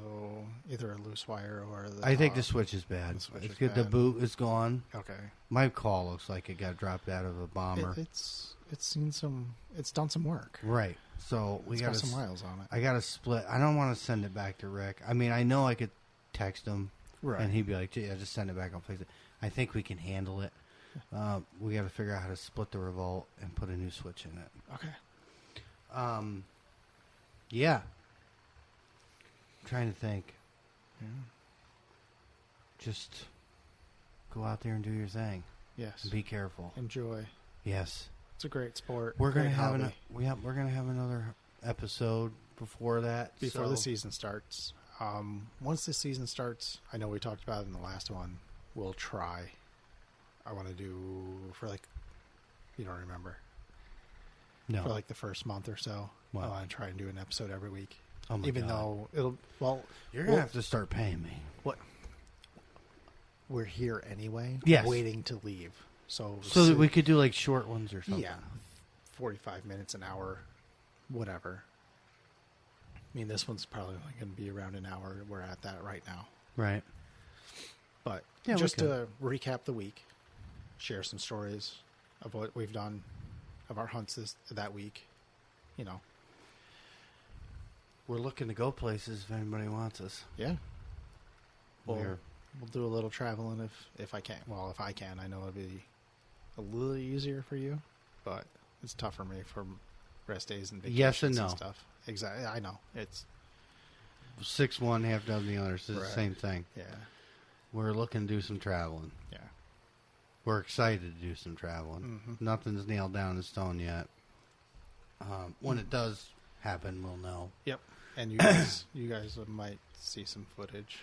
either a loose wire or the. I think the switch is bad. The switch It's is good. The bad. boot is gone. Okay. My call looks like it got dropped out of a bomber. It's seen some. It's done some work. Right. So we It's gotta. got some miles on it. I gotta split. I don't want to send it back to Rick. I mean, I know I could text him, Right. and he'd be like, "Yeah, just send it back. I'll fix it." I think we can handle it. We got to figure out how to split the Revolt and put a new switch in it. Okay. Yeah. I'm trying to think. Yeah. Just go out there and do your thing. Yes. And be careful. Enjoy. Yes. It's a great sport. We're gonna great have hobby. we're gonna have another episode before that. Before so- the season starts. Once the season starts, I know we talked about it in the last one. We'll try. I want to do for like, you don't remember, No. for like the first month or so. What? I want to try and do an episode every week. Oh my Even God. though it'll, well, You're gonna well, have to start paying me. what? We're here anyway. Yes. Waiting to leave. So So that we could do like short ones or something. yeah, 45 minutes, an hour, whatever. I mean, this one's probably only going to be around an hour. We're at that right now. Right. But Yeah, we just could. to recap the week, share some stories of what we've done, of our hunts that week. You know, We're looking to go places if anybody wants us. yeah. We're- We'll do a little traveling if I can. Well, if I can, I know it'll be a little easier for you, but it's tough for me for rest days and vacations Yes and no. stuff. Exactly. I know. It's 6 one, half dozen the others. It's Right. the same thing. yeah. We're looking to do some traveling. Yeah. We're excited to do some traveling. Mhm. Nothing's nailed down in stone yet. When it does happen, we'll know. Yep. And you guys might see some footage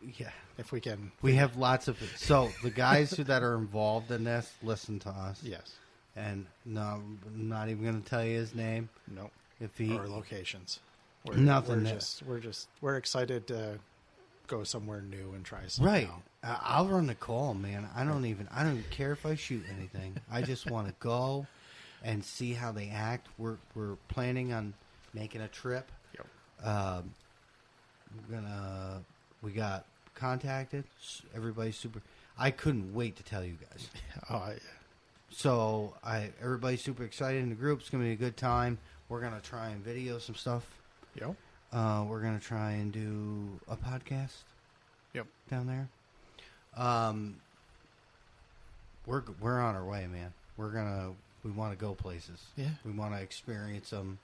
Yeah. if we can. We have lots of... So, the guys that are involved in this listen to us. Yes. And no, I'm not even going to tell you his name. Nope. If he... Or locations. Nothing We're that- we're excited to go somewhere new and try something Right. out. I'll run the call, man. I don't even care if I shoot anything. I just want to go and see how they act. We're planning on making a trip. Yep. We got contacted. Everybody's super. I couldn't wait to tell you guys. Oh, So everybody's super excited in the group. It's gonna be a good time. We're gonna try and video some stuff. yep. We're gonna try and do a podcast. Yep. Down there. We're on our way, man. We want to go places. Yeah. We want to experience them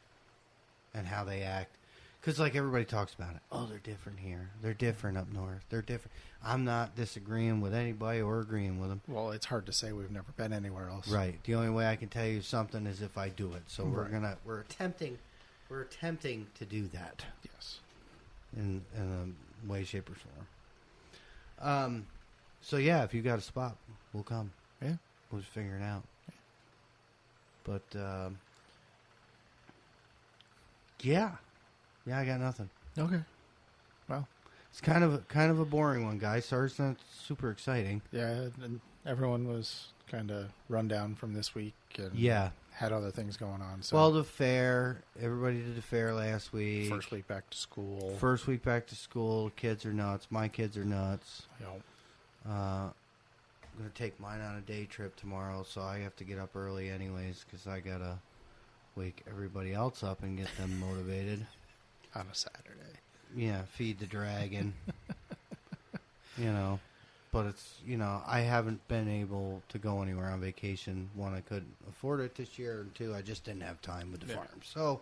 and how they act. Because like everybody talks about it. Oh, they're different here. They're different up north. They're different. I'm not disagreeing with anybody or agreeing with them. Well, it's hard to say. We've never been anywhere else. Right. The only way I can tell you something is if I do it. So Right. we're attempting to do that Yes. in a way, shape, or form. So yeah, if you got a spot, we'll come. Yeah. We'll just figure it out. But yeah, I got nothing. Okay. Well, It's kind of a boring one, guys. Sorry, it's not super exciting. yeah. And everyone was kind of run down from this week and Yeah. had other things going on. So Well, the fair. Everybody did the fair last week. first week back to school. First week back to school. Kids are nuts. My kids are nuts. You know, I'm going to take mine on a day trip tomorrow, so I have to get up early anyways because I got to wake everybody else up and get them motivated. on a Saturday. Yeah, feed the dragon. You know. but it's, I haven't been able to go anywhere on vacation. One, I couldn't afford it this year, and two, I just didn't have time with the Yeah. farm. So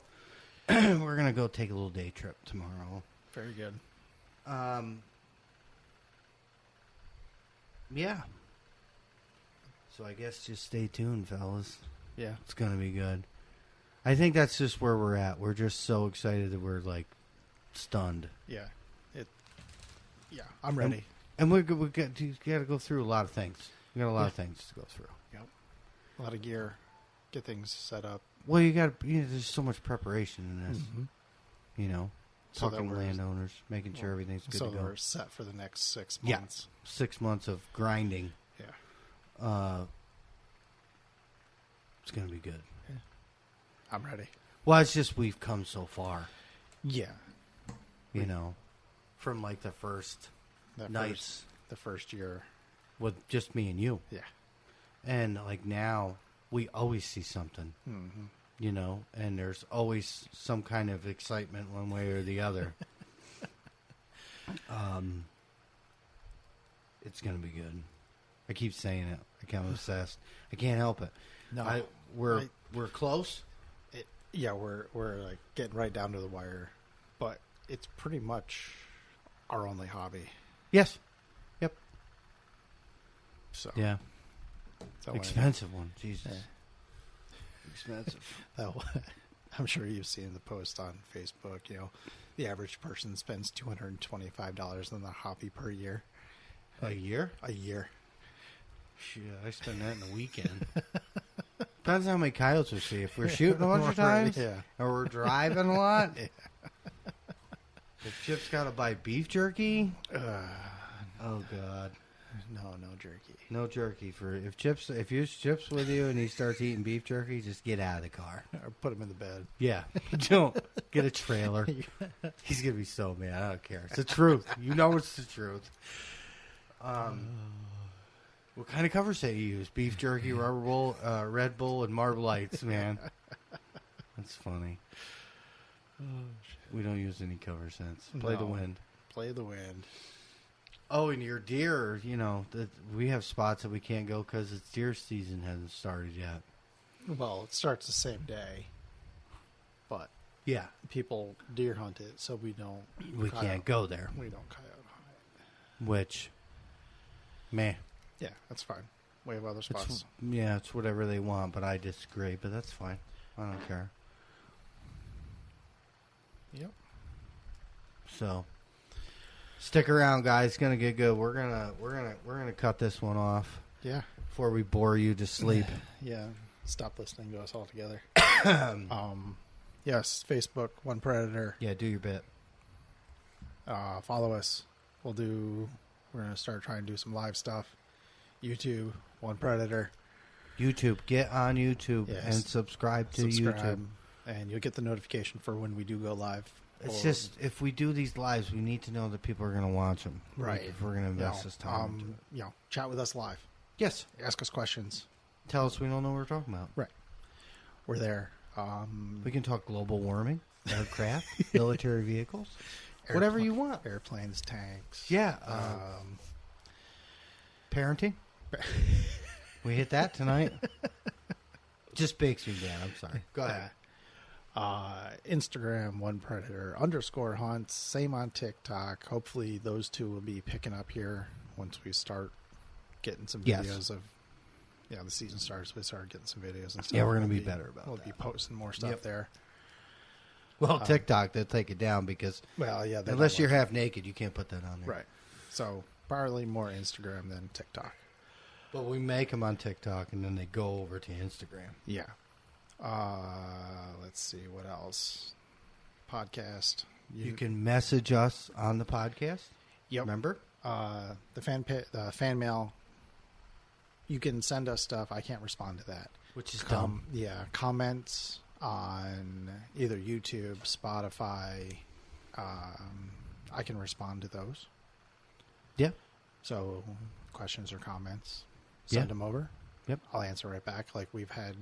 we're gonna go take a little day trip tomorrow. Very good. Yeah. So I guess just stay tuned, fellas. Yeah. It's gonna be good. I think that's just where we're at. We're just so excited that we're like stunned. Yeah. Yeah. I'm ready. And we got to go through a lot of things. We got a lot of things to go through. Yep. A lot of gear. Get things set up. Well, there's so much preparation in this. Mm-hmm. So that Talking to we're- landowners, making sure everything's good so to go. we're set for the next 6 Yeah. months. 6 months of grinding. Yeah. It's gonna be good. I'm ready. Well, it's just we've come so far. Yeah. From like the first That nights the first year. with just me and you, Yeah. and like now we always see something. Mm-hmm. And there's always some kind of excitement one way or the other. It's gonna be good. I keep saying it. I'm obsessed. I can't help it. No. We're close. Yeah, we're like getting right down to the wire, but it's pretty much our only hobby. Yes. Yep. So Yeah. so Expensive one. Jesus. Yeah. Expensive. I'm sure you've seen the post on Facebook. The average person spends $225 on the hobby per year. A year? A year. Shit, I spend that in a weekend. Depends on how many coyotes we see. If we're shooting a bunch of times, Yeah. or we're driving a lot. If Chip's got to buy beef jerky, oh god, No jerky. no jerky for if you Chip's with you and he starts eating beef jerky, just get out of the car. Or put him in the bed. Yeah, don't get a trailer. He's gonna be so mad. I don't care. It's the truth. It's the truth. What kind of cover set you use? Beef jerky, rubber bull, Red Bull, and Marble Lights, man. That's funny. We don't use any cover sets. Play the No. wind. Play the wind. Oh, and your deer, we have spots that we can't go because it's deer season hasn't started yet. Well, it starts the same day, but Yeah. people deer hunt it, so we don't. We can't go there, We don't coyote hunt which, meh. it. Yeah, that's fine. We have other spots. It's whatever they want, but I disagree, but that's fine. I don't care. Yep. So, stick around, guys. It's gonna get good. We're gonna cut this one off Yeah. before we bore you to sleep. Yeah. Stop listening to us altogether. Yes, Facebook, One Predator. Yeah, do your bit. Follow us. We're going to start trying to do some live stuff. YouTube, One Predator. YouTube, get on YouTube Yes. and subscribe to YouTube. And you'll get the notification for when we do go live. It's just if we do these lives, we need to know that people are going to watch them. Right. Like, if we're going to invest this time. into it. Chat with us live. Yes. Ask us questions. Tell us we don't know what we're talking about. Right. We're there. We can talk global warming, aircraft, military vehicles, whatever you want. Airplanes, tanks. Yeah. Parenting. We hit that tonight. Just bakes me down. I'm sorry. Go ahead. Instagram, One Predator _hunts. Same on TikTok. Hopefully those two will be picking up here once we start getting some Yes. videos of. Yeah, the season starts. We start getting some videos and stuff. Yeah, we're gonna We'll be better about We'll that. be posting more stuff Yep. there. Well, TikTok, they'll take it down because Well, yeah. they unless don't you're want- half naked, you can't put that on there. right. So probably more Instagram than TikTok. But we make them on TikTok, and then they go over to Instagram. Yeah. Let's see what else. Podcast. You can message us on the podcast. Yep. Remember? The fan mail. You can send us stuff. I can't respond to that. Which is dumb. Yeah, comments on either YouTube, Spotify. I can respond to those. Yeah. So questions or comments, Yeah. send them over. Yep. I'll answer right back. Like we've had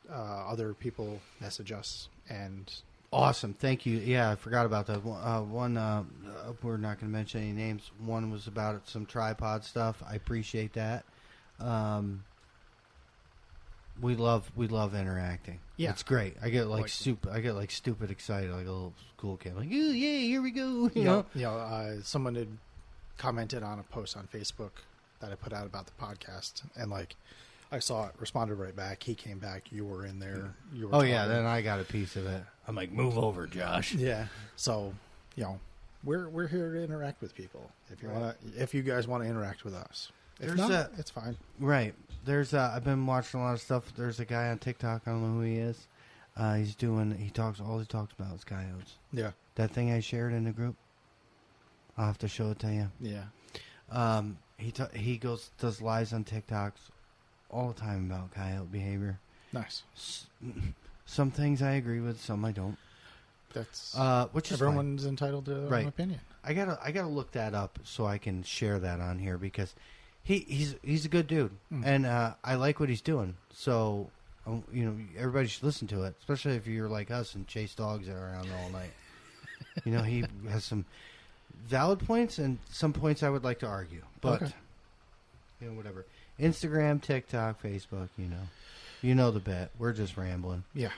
other people message us and Awesome. Thank you. Yeah, I forgot about that. One, we're not going to mention any names. One was about some tripod stuff. I appreciate that. We love interacting. Yeah. It's great. I get stupid excited, like a little school kid. Like, ooh, yeah, here we go. You know? Someone had commented on a post on Facebook that I put out about the podcast, and like I saw it, responded right back. He came back. You were in there. You were. Oh yeah, then I got a piece of it. I'm like, move over, Josh. Yeah. So, we're here to interact with people. If you guys want to interact with us, if not, it's fine. Right. There's I've been watching a lot of stuff. There's a guy on TikTok. I don't know who he is. All he talks about is coyotes. Yeah. That thing I shared in the group. I'll have to show it to you. Yeah. He does lives on TikToks all the time about coyote behavior. Nice. Some things I agree with, some I don't. That's which is everyone's entitled to their own opinion. I gotta look that up so I can share that on here because he's a good dude and I like what he's doing. So everybody should listen to it, especially if you're like us and chase dogs around all night. He has some valid points and some points I would like to argue, but whatever. Instagram, TikTok, Facebook, you know the bet. We're just rambling. Yeah.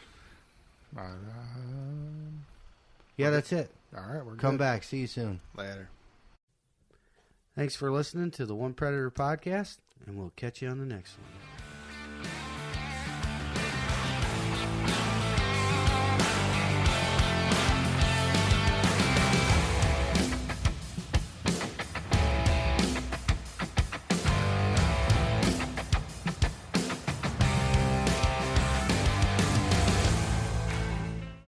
Yeah, that's it. All right, we're Come good. back. See you soon. Later. Thanks for listening to the One Predator podcast, and we'll catch you on the next one.